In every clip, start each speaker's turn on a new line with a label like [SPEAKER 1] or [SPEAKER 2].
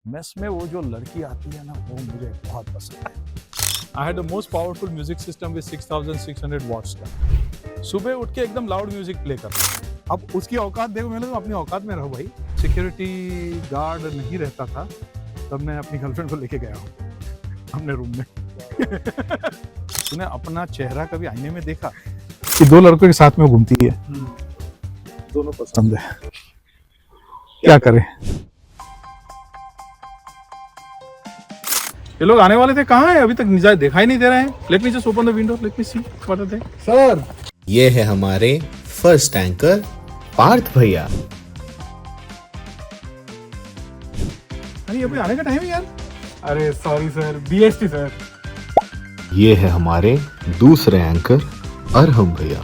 [SPEAKER 1] Mess में वो जो लड़की आती है ना, वो मुझे बहुत पसंद है। I had the most powerful music system with 6600 watts का। सुबह उठ के एकदम लाउड म्यूजिक प्ले करना। अब उसकी औकात देखो, मैंने तो अपनी औकात में रहो भाई। सिक्योरिटी गार्ड नहीं रहता था तब मैं अपनी गर्लफ्रेंड को लेके गया हूँ अपने रूम में। तूने अपना चेहरा कभी आईने में देखा कि दो लड़कों के साथ में घूमती है? दोनों पसंद है, क्या करें। ये लोग आने वाले थे, कहाँ है? अभी तक दिखाई नहीं दे रहे हैं। Let me just open the window, let me see what are they. Sir,
[SPEAKER 2] ये है हमारे फर्स्ट एंकर पार्थ भैया।
[SPEAKER 1] अरे अभी आने का टाइम है यार।
[SPEAKER 3] अरे सॉरी सर, बीएसटी सर।
[SPEAKER 2] ये है हमारे दूसरे एंकर अरहम भैया।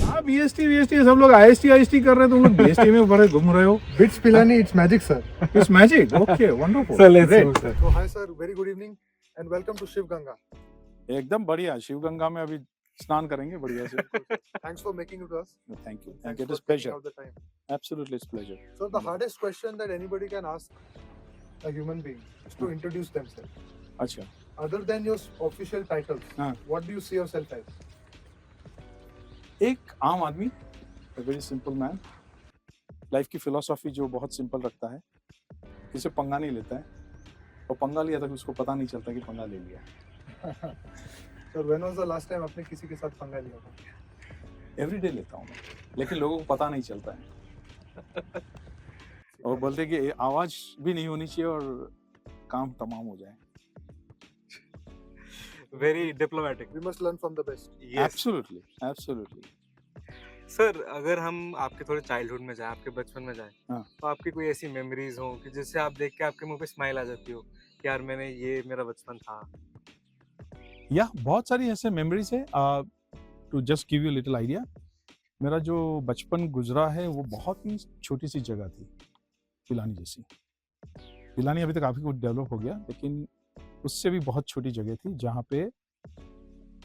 [SPEAKER 1] हाँ, बीएसटी सब लोग आईएसटी कर रहे हैं, तुम लोग बीएसटी में ऊपर घूम रहे हो।
[SPEAKER 3] Bits Pilani, it's magic sir.
[SPEAKER 1] It's magic, okay, wonderful.
[SPEAKER 3] Sir let's
[SPEAKER 1] Great.
[SPEAKER 3] Go sir.
[SPEAKER 4] So hi sir, very good evening and welcome to Shiv Ganga.
[SPEAKER 1] एकदम बढ़िया। शिव गंगा में अभी स्नान करेंगे बढ़िया से।
[SPEAKER 4] Thanks for making it to us.
[SPEAKER 1] Thank you,
[SPEAKER 4] Thanks
[SPEAKER 1] it
[SPEAKER 4] for
[SPEAKER 1] is
[SPEAKER 4] taking
[SPEAKER 1] pleasure,
[SPEAKER 4] out the time.
[SPEAKER 1] Absolutely it's pleasure.
[SPEAKER 4] So the hardest question that anybody can ask a human being is to introduce themselves.
[SPEAKER 1] अच्छा,
[SPEAKER 4] Other than your official titles,
[SPEAKER 1] हाँ।
[SPEAKER 4] what do you see yourself as?
[SPEAKER 1] एक आम आदमी, very simple man. Life की philosophy जो बहुत simple रखता है, किसी पंगा नहीं लेता है, और पंगा लिया तक उसको पता नहीं चलता कि पंगा ले लिया।
[SPEAKER 4] So when was the last time आपने किसी के साथ पंगा लिया था?
[SPEAKER 1] एवरीडे लेता हूँ मैं, लेकिन लोगों को पता नहीं चलता है। और बोलते कि आवाज भी नहीं होनी चाहिए और काम तमाम हो जाए।
[SPEAKER 3] Very diplomatic.
[SPEAKER 4] We must learn from the best.
[SPEAKER 1] Absolutely, absolutely.
[SPEAKER 3] Sir, अगर हम आपके थोड़े चाइल्डहुड में जाए, आपके बचपन में जाए,
[SPEAKER 1] हाँ।
[SPEAKER 3] तो आपकी कोई ऐसी मेमोरीज हो कि जिससे आप देख के आपके मुंह पे स्माइल आ जाती हो कि यार मैंने ये मेरा बचपन था।
[SPEAKER 1] या बहुत सारी ऐसे मेमोरीज है। To just give you little idea, मेरा जो बचपन गुजरा है वो बहुत ही छोटी सी जगह थी, पिलानी जैसी। पिलानी अभी तक काफी कुछ डेवलप हो गया, लेकिन उससे भी बहुत छोटी जगह थी जहाँ पे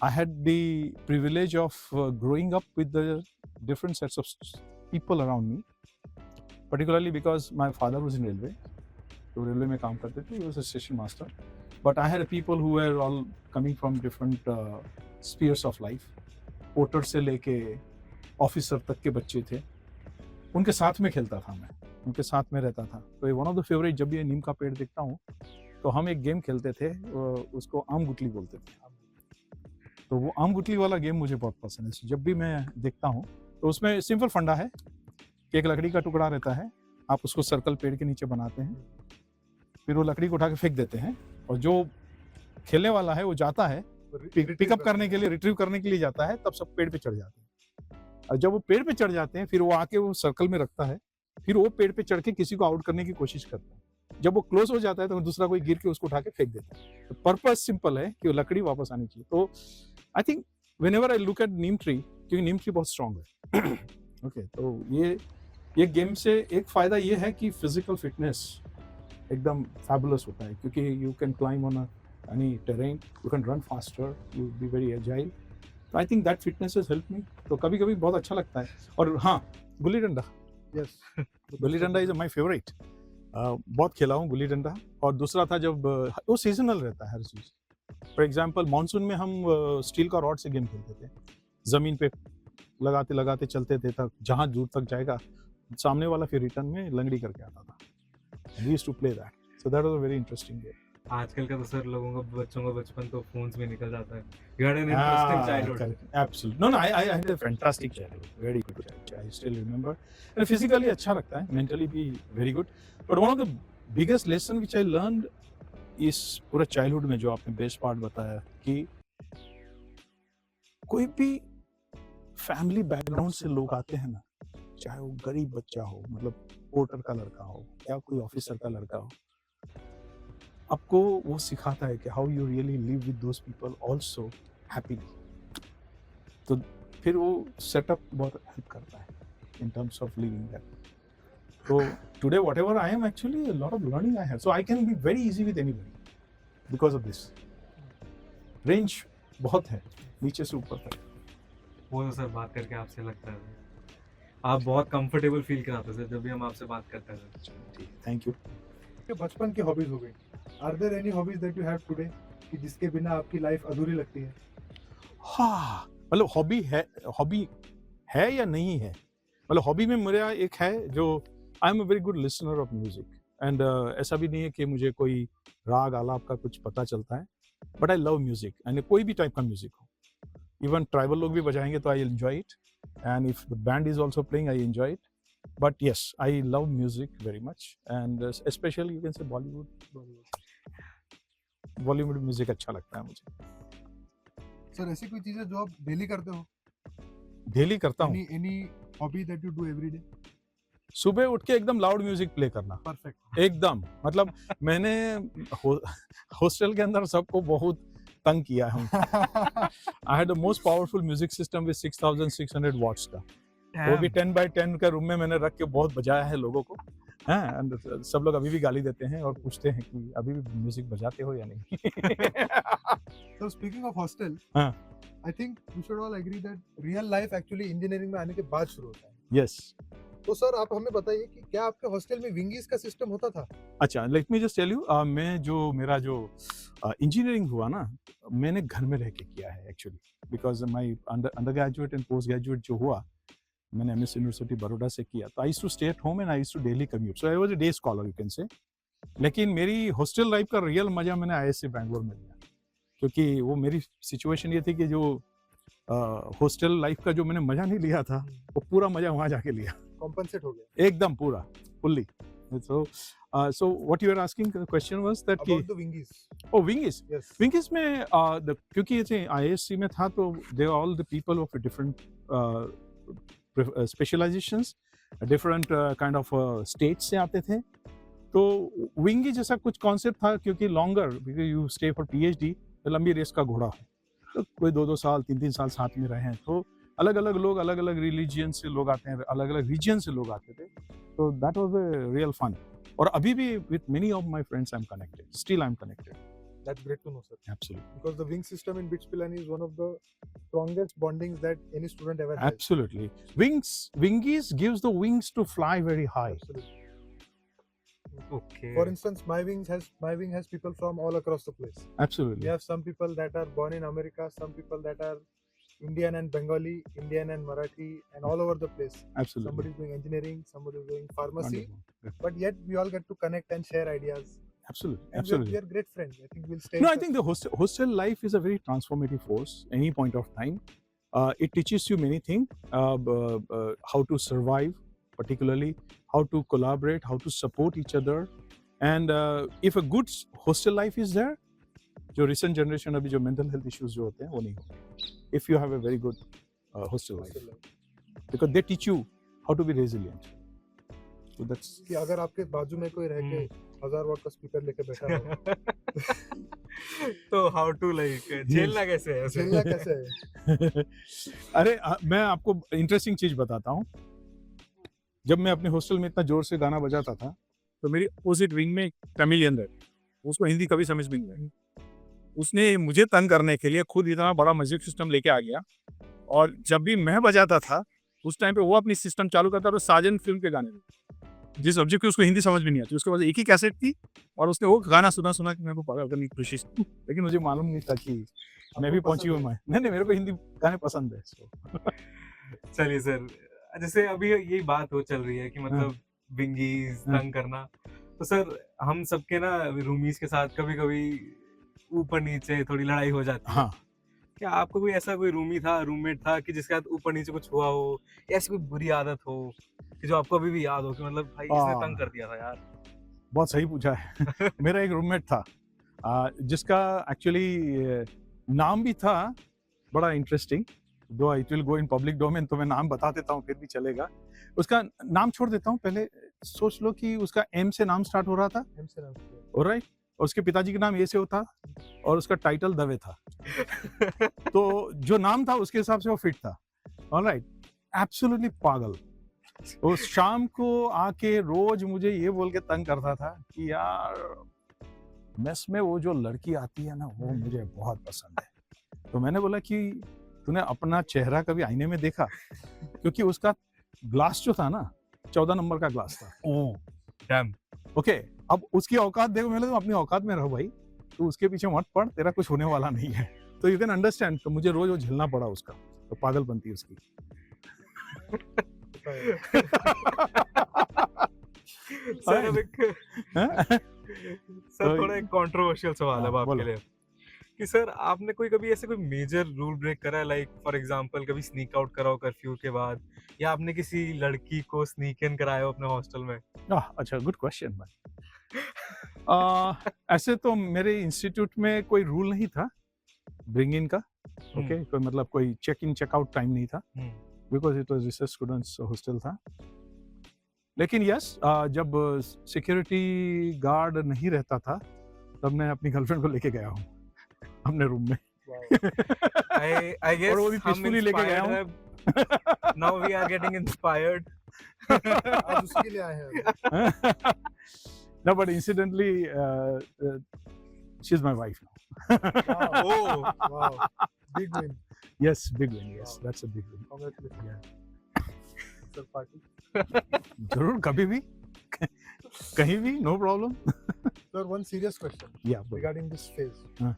[SPEAKER 1] I had the privilege of growing up with the different sets of people around me, particularly because my father was in railway. तो रेलवे में काम करते थे, he was a station master, but I had people who were all coming from different spheres of life. Porter से लेके officer तक के बच्चे थे, उनके साथ में खेलता था मैं, उनके साथ में रहता था। तो वन ऑफ द फेवरेट, जब ये नीम का पेड़ देखता हूँ तो हम एक गेम खेलते थे, उसको आम गुटली बोलते थे। तो वो आम गुटली वाला गेम मुझे बहुत पसंद है। जब भी मैं देखता हूँ तो उसमें सिंपल फंडा है कि एक लकड़ी का टुकड़ा रहता है, आप उसको सर्कल पेड़ के नीचे बनाते हैं, फिर वो लकड़ी को उठा के फेंक देते हैं, और जो खेलने वाला है वो जाता है पिकअप करने के लिए, रिट्रीव करने के लिए जाता है, तब सब पेड़ पे चढ़ जाते हैं। और जब वो पेड़ पे चढ़ जाते हैं, फिर वो आके वो सर्कल में रखता है, फिर वो पेड़ पे चढ़ के किसी को आउट करने की कोशिश करता है। जब वो क्लोज हो जाता है तो दूसरा कोई गिर के उसको उठा के फेंक देता है। तो पर्पस सिंपल है कि वो लकड़ी वापस आनी चाहिए। तो I think whenever I look at Neem tree, क्योंकि नीम ट्री बहुत स्ट्रांग है। ओके, तो ये गेम से एक फायदा ये है कि फिजिकल फिटनेस एकदम फैबुलस होता है, क्योंकि you can climb on any terrain, you can run faster, you will be very agile. So I think that fitness has helped me. तो कभी कभी बहुत अच्छा लगता है। और हाँ, gulli danda,
[SPEAKER 4] Yes.
[SPEAKER 1] Gulli danda is my favourite. बहुत खेला हूँ गुल्ली डंडा। और दूसरा था जब वो सीजनल रहता है हर चीज। फॉर एग्जांपल मानसून में हम स्टील का रॉड से गेम खेलते थे, जमीन पे लगाते लगाते चलते थे तक जहाँ दूर तक जाएगा, सामने वाला फिर रिटर्न में लंगड़ी करके आता था। We used to play that. So that was a very interesting game.
[SPEAKER 3] आजकल का तो सर लोगों का, बच्चों का बचपन तो फोन्स में निकल जाता है। You had an interesting childhood.
[SPEAKER 1] Correct. Absolutely. No, I had a fantastic childhood. Very good childhood. I still remember. And physically अच्छा लगता है, mentally भी very good. But one of the biggest lesson which I learned इस पूरे childhood में, जो आपने best part बताया, कि कोई भी family background से लोग आते हैं ना, चाहे वो गरीब बच्चा हो, मतलब पोर्टर का लड़का हो या कोई ऑफिसर का लड़का हो, आपको वो सिखाता है कि how you really live with those people also happily. तो फिर वो सेटअप बहुत हेल्प करता है in terms of living that. तो today whatever I am, actually a lot of learning I have, so I can be very easy with anybody because of this. Range बहुत है नीचे से ऊपर तक।
[SPEAKER 3] वो तो सर बात करके आपसे लगता है। आप बहुत कंफर्टेबल फील कराते हैं सर जब भी हम आपसे बात करते हैं सर।
[SPEAKER 1] Thank you.
[SPEAKER 4] ये बचपन की हॉबीज हो गई। Are there any hobbies that you have today कि जिसके बिना आपकी लाइफ अधूरी लगती है?
[SPEAKER 1] हाँ, मतलब हॉबी है या नहीं है? मतलब हॉबी में मेरा एक है जो आई am a very good listener of music and ऐसा भी नहीं है कि मुझे कोई राग आलाप का कुछ पता चलता है, but I love music and कोई भी टाइप का म्यूजिक हो। इवन ट्राइबल लोग भी बजाएंगे तो I enjoy it and if the band is also playing I enjoy it. But yes, I love music very much and specially you can से Bollywood music अच्छा लगता है मुझे।
[SPEAKER 4] सर ऐसी कोई चीज है जो आप डेली करते हो?
[SPEAKER 1] डेली करता हूँ।
[SPEAKER 4] Any hobby that you do every day?
[SPEAKER 1] सुबह उठ के एकदम लाउड म्यूजिक प्ले करना,
[SPEAKER 4] परफेक्ट।
[SPEAKER 1] एकदम मतलब मैंने हॉस्टल के अंदर सबको बहुत तंग किया है। I had the most powerful music system with 6600 watts का, वो भी 10x10 का रूम में मैंने रख के बहुत बजाया है लोगों को। हाँ, and सब लोग अभी भी गाली देते हैं और पूछते हैं कि अभी भी म्यूजिक बजाते हो या नहीं।
[SPEAKER 4] So speaking of hostel,
[SPEAKER 1] हाँ।
[SPEAKER 4] I think we should all agree that real life actually engineering में आने के बाद शुरू होता है।
[SPEAKER 1] यस।
[SPEAKER 4] तो सर आप हमें बताइए कि क्या आपके हॉस्टल में विंगीज का सिस्टम होता था?
[SPEAKER 1] अच्छा, let me just tell you, मेरा जो इंजीनियरिंग हुआ ना, मैंने घर में रह के किया है actually, because my undergraduate and postgraduate जो हुआ मैंने एमएस यूनिवर्सिटी बड़ौदा से किया, तो I used to stay at home and I used to daily commute, so I was a day scholar you can say. लेकिन मेरी hostel life का real मजा मैंने आईएससी बैंगलोर में लिया, क्योंकि वो मेरी सिचुएशन ये थी कि जो हॉस्टल लाइफ का जो मैंने मजा नहीं लिया था वो पूरा मजा वहाँ जाके लिया,
[SPEAKER 4] कॉम्पनसेट हो गया
[SPEAKER 1] एकदम पूरा fully. So what you were asking, the question was that कि
[SPEAKER 4] about the wingies?
[SPEAKER 1] oh wingis
[SPEAKER 4] Yes.
[SPEAKER 1] wingis में क्योंकि ये IISc में था तो they are all the people of different specializations, different kind of states से आते थे, तो विंगी जैसा कुछ कॉन्सेप्ट था, क्योंकि longer you stay for PhD, लंबी रेस का घोड़ा है, तो कोई 2-2 साल 3-3 साल साथ में रहे हैं, तो अलग अलग लोग अलग अलग रिलीजियन से लोग आते हैं, अलग अलग रीजन से लोग आते थे, तो that was a real fun. और अभी भी with many of my friends I am connected, still I am connected.
[SPEAKER 4] That's great to know, sir.
[SPEAKER 1] Absolutely.
[SPEAKER 4] Because the wing system in BITS Pilani is one of the strongest bondings that any student ever has.
[SPEAKER 1] Absolutely. Wingies gives the wings to fly very high.
[SPEAKER 4] Absolutely.
[SPEAKER 3] Okay.
[SPEAKER 4] For instance, my wing has people from all across the place. We
[SPEAKER 1] Absolutely.
[SPEAKER 4] have some people that are born in America, some people that are Indian and Bengali, Indian and Marathi, and all over the place.
[SPEAKER 1] Absolutely.
[SPEAKER 4] Somebody is doing engineering, somebody is doing pharmacy,
[SPEAKER 1] Wonderful.
[SPEAKER 4] but yet we all get to connect and share ideas.
[SPEAKER 1] Absolutely.
[SPEAKER 4] And
[SPEAKER 1] Absolutely.
[SPEAKER 4] we are great friends. I think we'll stay.
[SPEAKER 1] No,
[SPEAKER 4] in
[SPEAKER 1] I
[SPEAKER 4] touch.
[SPEAKER 1] think the hostel life is a very transformative force. Any point of time, it teaches you many things. How to survive, particularly how to collaborate, how to support each other, and if a good hostel life is there, जो recent generation अभी जो mental health issues जो होते हैं वो नहीं होते. If you have a very good hostel life,
[SPEAKER 4] Hostel life.
[SPEAKER 1] because they teach you how to be resilient. So that's
[SPEAKER 4] कि अगर आपके बाजू में कोई रह के 1000 वाट का स्पीकर लेके बैठा हो,
[SPEAKER 3] तो हाउ टू लाइक झेलना कैसे है उसे?
[SPEAKER 4] झेलना कैसे है?
[SPEAKER 1] अरे मैं आपको इंटरेस्टिंग चीज बताता हूँ। जब मैं अपने हॉस्टल में इतना जोर से गाना बजाता था तो मेरी अपोजिट विंग में एक तमिलियन है, उसको हिंदी कभी समझ भी नहीं आई। उसने मुझे तंग करने के लिए खुद इतना बड़ा म्यूजिक सिस्टम लेके आ गया, और जब भी मैं बजाता था उस टाइम पे वो अपनी सिस्टम चालू करता था साजन फिल्म के गाने, जिस सब्जेक्ट की उसको हिंदी समझ में नहीं आती, उसके पास एक ही कैसेट थी और उसने वो गाना सुना सुना कि मेरे को पागल करने की कोशिश की, लेकिन मुझे मालूम नहीं था कि मैं भी पहुंची हूँ। मैं नहीं मेरे को हिंदी गाने पसंद है।
[SPEAKER 3] चलिए सर, जैसे अभी यही बात हो चल रही है कि मतलब विंगीज
[SPEAKER 1] हाँ।
[SPEAKER 3] तंग करना, तो सर हम सबके ना रूमीज के साथ कभी कभी ऊपर नीचे थोड़ी लड़ाई हो जाती है।
[SPEAKER 1] हाँ,
[SPEAKER 3] क्या आपको कोई ऐसा कोई रूमी था, रूममेट था कि जिसके साथ ऊपर नीचे कुछ हुआ हो, या ऐसी कोई बुरी आदत हो कि जो आपको अभी भी याद हो कि मतलब भाई इसने तंग कर दिया था यार?
[SPEAKER 1] बहुत सही पूछा है। मेरा एक रूममेट था जिसका एक्चुअली नाम भी था बड़ा इंटरेस्टिंग, दो it will go in public domain, तो मैं नाम बता देता हूँ फिर भी चलेगा। उसका नाम छोड़ देता हूँ, पहले सोच लो कि उसका एम से नाम स्टार्ट हो रहा था,
[SPEAKER 4] M से नाम से।
[SPEAKER 1] ऑलराइट, और उसके पिताजी का नाम ए से होता और उसका टाइटल दवे था। तो जो नाम था उसके हिसाब से वो फिट था, ऑलराइट। एब्सोल्युटली पागल। वो शाम को आके रोज मुझे ये बोल के तंग करता था कि यार मेस में वो जो लड़की आती है ना वो मुझे बहुत पसंद है। तो मैंने बोला कि तूने अपना चेहरा कभी आईने में देखा? क्योंकि उसका ग्लास जो था ना 14 नंबर का ग्लास था।
[SPEAKER 3] Oh damn.
[SPEAKER 1] ओके, अब उसकी औकात देखो, मैंने तो अपनी औकात में रहो भाई, तू उसके पीछे मत पड़, तेरा कुछ होने वाला नहीं है। तो यू कैन अंडरस्टैंड, तो मुझे रोज वो झेलना पड़ा उसका, तो पागलपंती उसकी।
[SPEAKER 3] सर अब एक
[SPEAKER 1] हाँ?
[SPEAKER 3] सर थोड़ा एक कंट्रोवर्शियल सवाल है अब
[SPEAKER 1] हाँ,
[SPEAKER 3] आपके
[SPEAKER 1] बोलो।
[SPEAKER 3] लिए कि सर आपने कोई कभी ऐसे कोई मेजर रूल ब्रेक करा है, लाइक फॉर एग्जांपल कभी स्नीक आउट करा हो कर्फ्यू के बाद, या आपने किसी लड़की को स्नीक इन कराया हो अपने हॉस्टल में?
[SPEAKER 1] अच्छा, गुड क्वेश्चन भाई। ऐसे तो मेरे इंस्टीट्यूट में कोई रूल नहीं था ब्रिंग इन का। ओके, कोई मतलब कोई check in check out time नहीं था, because it was research students hostel था। लेकिन यस, जब सिक्योरिटी गार्ड नहीं रहता था तब मैं अपनी गर्लफ्रेंड को लेके गया हूँ अपने रूम में।
[SPEAKER 3] I guess
[SPEAKER 1] और वो भी
[SPEAKER 3] हम
[SPEAKER 1] peacefully लेके गया
[SPEAKER 3] inspired
[SPEAKER 1] हूँ।
[SPEAKER 3] हैं। Now we are getting inspired.
[SPEAKER 4] आज उसके लिए आए हैं।
[SPEAKER 1] No, but incidentally, she's my wife now.
[SPEAKER 3] Oh,
[SPEAKER 4] Wow, big win.
[SPEAKER 1] Yes, big win. Yes,
[SPEAKER 4] Wow.
[SPEAKER 1] that's a big win.
[SPEAKER 4] Congratulations. Sir, party.
[SPEAKER 1] जरूर, कभी भी, कहीं भी, no problem.
[SPEAKER 4] Sir, one serious question
[SPEAKER 1] Yeah, but,
[SPEAKER 4] regarding this phase.
[SPEAKER 1] Huh.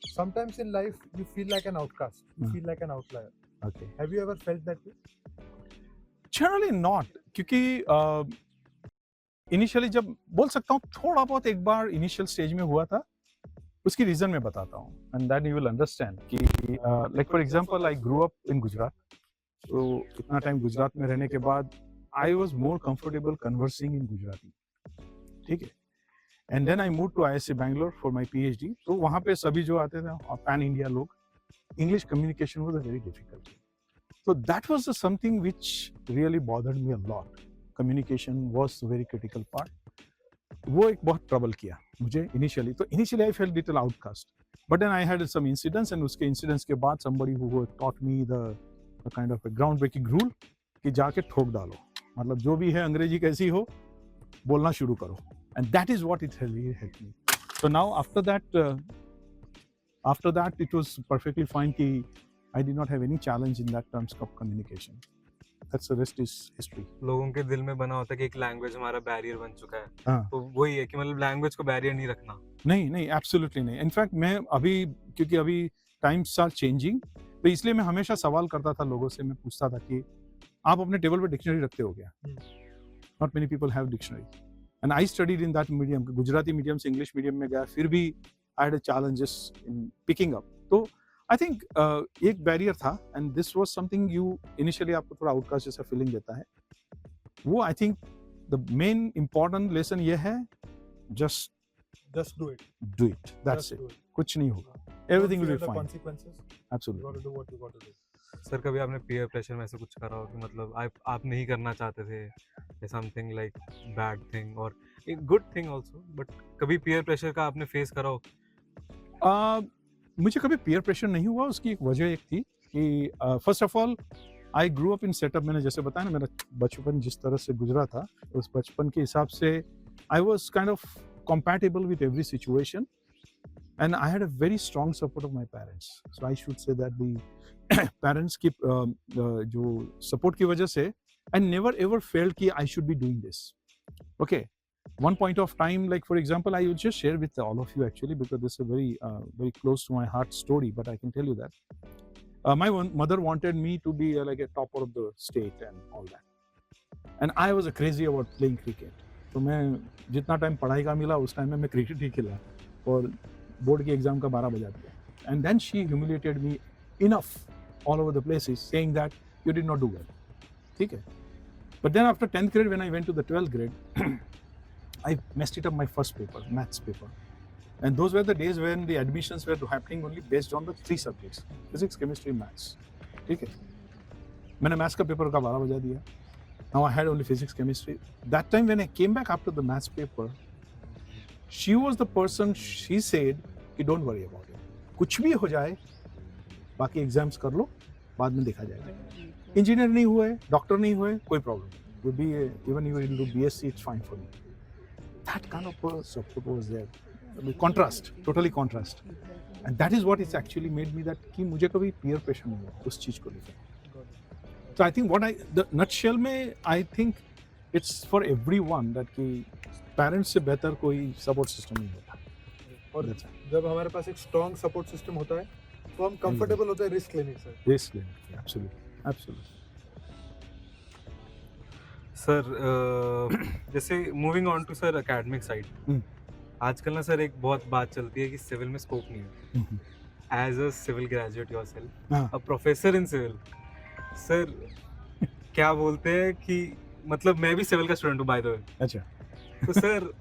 [SPEAKER 4] Sometimes in life you feel like an outcast. You
[SPEAKER 1] Huh.
[SPEAKER 4] feel like an outlier.
[SPEAKER 1] okay.
[SPEAKER 4] Have you ever felt that way?
[SPEAKER 1] Generally not, क्योंकि initially जब बोल सकता हूँ थोड़ा बहुत एक बार initial stage में हुआ था, उसकी रीजन मैं बताता हूँ, and then you will understand कि like for example I grew up in Gujarat, तो इतना टाइम गुजरात में रहने के बाद I was more comfortable conversing in Gujarati, ठीक है। And then I move to IISc Bangalore for my PhD, तो वहाँ पे सभी जो आते थे पैन इंडिया लोग, English communication was a very difficult, so that was something which really bothered me a lot. Communication was a very critical part. वो एक बहुत ट्रबल किया मुझे इनिशियली, तो initially I felt little outcast, but then I had some incidents, and उसके incidents के बाद somebody who taught me the kind of a ground breaking rule कि जाके ठोक डालो, मतलब जो भी है अंग्रेजी कैसी हो बोलना शुरू करो, and that is what it really helped me. So now after that it was perfectly fine कि I did not have any challenge in that terms of communication. That's the rest is history.
[SPEAKER 3] लोगों के दिल में बना होता है कि एक लैंग्वेज हमारा बैरियर बन चुका है,
[SPEAKER 1] हाँ,
[SPEAKER 3] तो वही है कि मतलब लैंग्वेज को बैरियर नहीं रखना।
[SPEAKER 1] नहीं नहीं, एब्सोल्युटली नहीं। इनफैक्ट मैं अभी, क्योंकि अभी टाइम्स आर चेंजिंग, तो इसलिए मैं हमेशा सवाल करता था लोगों से, मैं पूछता था कि आप अपने टेबल पे डिक्शनरी रखते हो क्या? Not many people have dictionary, and I studied in that medium, Gujarati medium से इंग्लिश मीडियम में गया, फिर भी I had challenges in picking up. तो आई थिंक एक बैरियर था, and this was something you initially आपको थोड़ा आउटकास्ट जैसा फीलिंग देता है, वो I think the main important lesson ये है, just
[SPEAKER 4] Just do it.
[SPEAKER 1] Do it, that's
[SPEAKER 4] Just
[SPEAKER 1] it,
[SPEAKER 4] do it.
[SPEAKER 1] कुछ नहीं होगा,
[SPEAKER 4] Don't
[SPEAKER 1] everything
[SPEAKER 4] fear
[SPEAKER 1] will be
[SPEAKER 4] the
[SPEAKER 1] fine,
[SPEAKER 4] consequences. You
[SPEAKER 1] absolutely.
[SPEAKER 4] got to do what you got to do.
[SPEAKER 3] Sir कभी आपने peer pressure में ऐसा कुछ करा हो कि मतलब आप नहीं करना चाहते थे, या समथिंग लाइक बैड थिंग और एक गुड थिंग आल्सो, बट कभी पीयर प्रेशर का आपने फेस करा हो?
[SPEAKER 1] मुझे कभी पीयर प्रेशर नहीं हुआ, उसकी एक वजह एक थी कि first of all I grew up in setup, मैंने जैसे बताया ना, मेरा बचपन जिस तरह से गुजरा था, उस बचपन के हिसाब से I was kind of compatible with every situation, and I had a very strong support of my parents. So I should say that the parents की जो support की वजह से I never ever felt कि I should be doing this. Okay, one point of time, like for example, I will just share with all of you actually, because this is a very close to my heart story, but I can tell you that my mother wanted me to be like a topper of the state and all that, and I was crazy about playing cricket. तो मैं जितना time पढ़ाई का मिला उस time में मैं cricket ही खेला, और बोर्ड की एग्जाम का 12 बजा दिया, and then she humiliated me enough all over the places saying that you did not do well, ठीक है। But then after 10th grade when I went to the 12th grade I messed it up my first paper, maths paper, and those were the days when the admissions were happening only based on the 3 subjects, physics, chemistry, maths, ठीक है। मैंने maths का paper का 12 बजा दिया. Now I had only physics, chemistry. That time when I came back after the maths paper, she was the person, she said कि don't worry about it. कुछ भी हो जाए, बाकी एग्जाम्स कर लो, बाद में देखा जाएगा. इंजीनियर नहीं हुए, डॉक्टर नहीं हुए, कोई problem. You be even you will do BSc, it's fine for me. That kind of support was there. Contrast, totally contrast. And that is what it's actually made me that कि मुझे कभी peer pressure नहीं हुआ उस चीज को लेकर. So I think the nutshell में I think it's for everyone that कि parents से बेहतर कोई support system नहीं होता.
[SPEAKER 4] और
[SPEAKER 1] That's it.
[SPEAKER 4] जब हमारे पास एक स्ट्रॉन्ग सपोर्ट सिस्टम होता है तो हम कंफर्टेबल होते हैं रिस्क लेने से.
[SPEAKER 1] Risk लेने. Absolutely.
[SPEAKER 3] सर जैसे moving on to sir academic side,
[SPEAKER 1] hmm.
[SPEAKER 3] आजकल ना सर एक बहुत बात चलती है कि सिविल में स्कोप नहीं है.
[SPEAKER 1] Mhm.
[SPEAKER 3] As a civil graduate yourself,
[SPEAKER 1] हाँ.
[SPEAKER 3] A professor in civil, sir क्या बोलते हैं कि मतलब मैं भी सिविल का स्टूडेंट हूँ बाय द वे.
[SPEAKER 1] अच्छा.
[SPEAKER 3] तो सर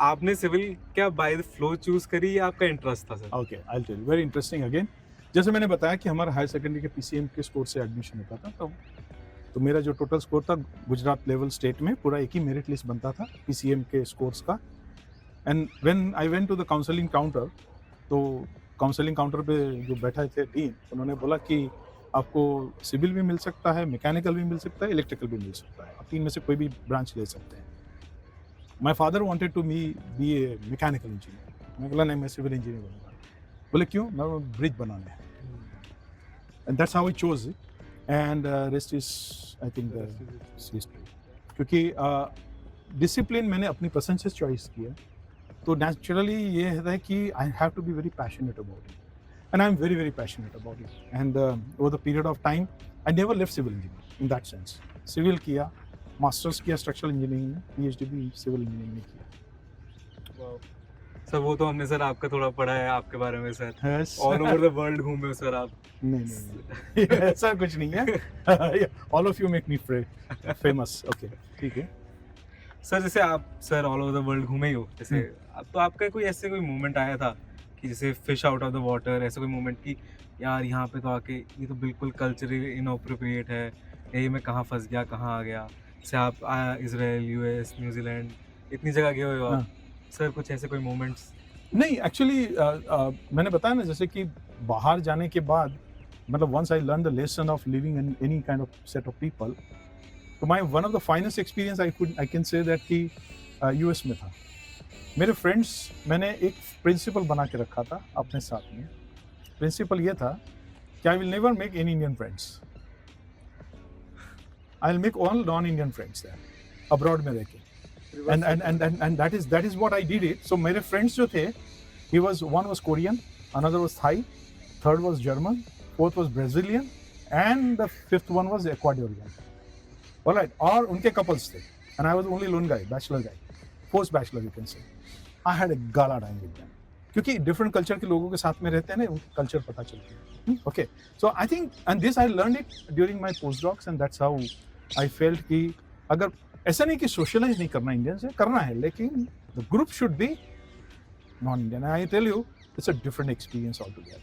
[SPEAKER 3] आपने सिविल क्या बाय द फ्लो चूज करी या आपका इंटरेस्ट था sir?
[SPEAKER 1] Okay, I'll tell you. Very interesting again. जैसे मैंने बताया कि हमारा हायर सेकेंडरी के PCM के स्कोर से एडमिशन होता था, तो मेरा जो टोटल स्कोर था गुजरात लेवल स्टेट में पूरा एक ही मेरिट लिस्ट बनता था PCM के स्कोर्स का. And when I went to the counselling counter, तो काउंसलिंग काउंटर पे जो बैठा थे डीन, उन्होंने बोला कि आपको सिविल भी मिल सकता है, मैकेनिकल भी मिल सकता है, इलेक्ट्रिकल भी मिल सकता है, आप तीन में से कोई भी ब्रांच ले सकते हैं. My father wanted to me be a mechanical engineer. मैं बोला नहीं, मैं सिविल इंजीनियर बनूंगा. बोले क्यों? मैं ब्रिज बनाने हैं. And that's how I chose it, and rest is I think history. क्योंकि डिसिप्लिन मैंने अपनी पसंद से चॉइस किया, तो नेचुरली ये है कि I have to be very passionate about it, and I am very very passionate about it. And over the period of time I never left civil engineering in that sense. Civil किया, masters किया structural engineering में, PhD भी civil engineering में किया.
[SPEAKER 3] Sir वो तो हमने sir आपका थोड़ा पढ़ा है आपके बारे में sir.
[SPEAKER 1] Yes.
[SPEAKER 3] All over the world घूमे हो सर आप.
[SPEAKER 1] नहीं ऐसा कुछ नहीं है. All of you make me famous. Okay, ठीक है.
[SPEAKER 3] सर जैसे आप sir all over the world घूमे ही हो, जैसे अब तो आपका कोई ऐसे कोई मोमेंट आया था कि जैसे fish out of the water, ऐसा कोई मोमेंट कि यार यहाँ पे तो आके ये तो बिल्कुल कल्चरली इनअप्रोप्रिएट है, ये मैं कहाँ फंस गया, कहाँ आ गया. जैसे आप इजराइल, US, न्यूजीलैंड, इतनी जगह गए हो आप.
[SPEAKER 1] हाँ.
[SPEAKER 3] सर कुछ ऐसे कोई मोमेंट्स?
[SPEAKER 1] नहीं, एक्चुअली मैंने बताया ना, जैसे कि बाहर जाने के बाद मतलब once I learn the lesson of living in any kind of set of people, तो my one of the finest experience I can say that कि US में था. मेरे फ्रेंड्स, मैंने एक प्रिंसिपल बना के रखा था अपने साथ में. प्रिंसिपल ये था कि I will never make any Indian friends, I will make all non Indian friends there abroad में रह के. And that is what I did it. So मेरे friends जो थे, one was Korean, another was Thai, third was German, fourth was Brazilian, and the fifth one was Ecuadorian. All right, और उनके couples थे, and I was only lone guy, bachelor guy, post bachelor you can say. I had a gala time with them. क्योंकि different culture के लोगों के साथ में रहते हैं ना, उनकी culture पता चलती है. Okay, so I think, and this I learned it during my postdocs, and that's how I felt कि अगर ऐसा नहीं कि सोशलाइज नहीं करना इंडियन से, करना है, लेकिन the group should be non Indian. I tell you, it's a different experience altogether.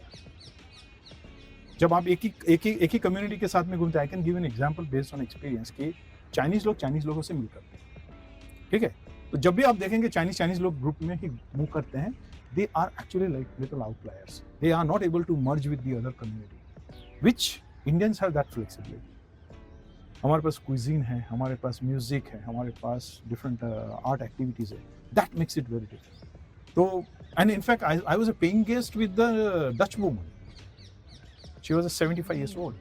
[SPEAKER 1] जब आप एक ही कम्युनिटी के साथ में घूमते हैं, I can give an example based on experience कि चाइनीज लोगों से मिलकर, ठीक है, तो जब भी आप देखेंगे चाइनीज लोग ग्रुप में ही मूव करते हैं, they are actually like little outliers. They are not able to merge with the other community, which Indians have that flexibility. हमारे पास क्विजीन है, हमारे पास म्यूजिक है, हमारे पास डिफरेंट आर्ट एक्टिविटीज है. That makes it very different. तो and in fact I was a paying guest with the Dutch woman. She was 75 years old.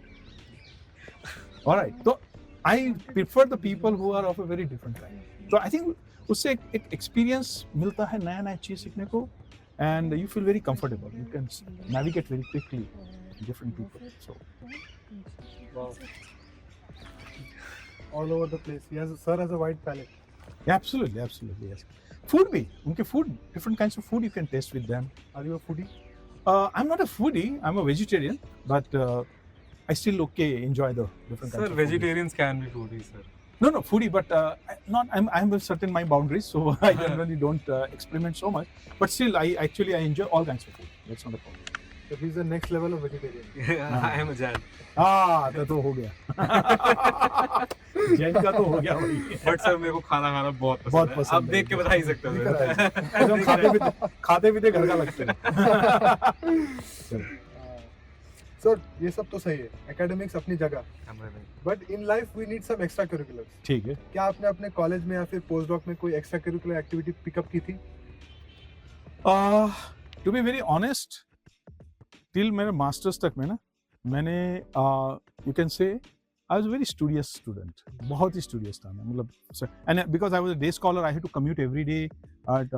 [SPEAKER 1] Alright, तो I prefer the people who are of a very different kind. तो I think उससे एक experience मिलता है, नया चीज सीखने को, and you feel very comfortable. You can navigate very quickly different people. So
[SPEAKER 4] all over the place. Sir has a wide palate.
[SPEAKER 1] Yeah, absolutely, yes. Food bhi, unke food, different kinds of food you can taste with them.
[SPEAKER 4] Are you a foodie?
[SPEAKER 1] I'm not a foodie, I'm a vegetarian, but I still enjoy the different kinds
[SPEAKER 3] Sir,
[SPEAKER 1] of
[SPEAKER 3] vegetarians can be foodies, sir.
[SPEAKER 1] food. No, foodie, but I'm with certain my boundaries, so I generally don't experiment so much. But still, I enjoy all kinds of food. That's not a problem.
[SPEAKER 4] So he's the next level of vegetarian.
[SPEAKER 3] I am a Jain.
[SPEAKER 1] तो हो गया. जैन का तो हो गया भाई.
[SPEAKER 3] But sir मेरे को खाना खाना बहुत
[SPEAKER 1] बहुत
[SPEAKER 3] पसंद है.
[SPEAKER 1] पसंद
[SPEAKER 3] आप
[SPEAKER 1] है.
[SPEAKER 3] देख के बता ही सकते हो सर.
[SPEAKER 1] एकदम खाते पीते घर का लगते हैं.
[SPEAKER 4] So ये सब तो सही है, academics अपनी जगह, but in life we need some extra curriculars.
[SPEAKER 1] ठीक है.
[SPEAKER 4] क्या आपने अपने कॉलेज में या फिर पोस्ट डॉक में कोई एक्स्ट्रा करिकुलर एक्टिविटी पिकअप की थी?
[SPEAKER 1] To be very honest, till मेरे मास्टर्स तक में ना, मैंने you can say I was a very studious student. बहुत ही studious था मैं, मतलब, and because I was a day scholar, I had to commute every day at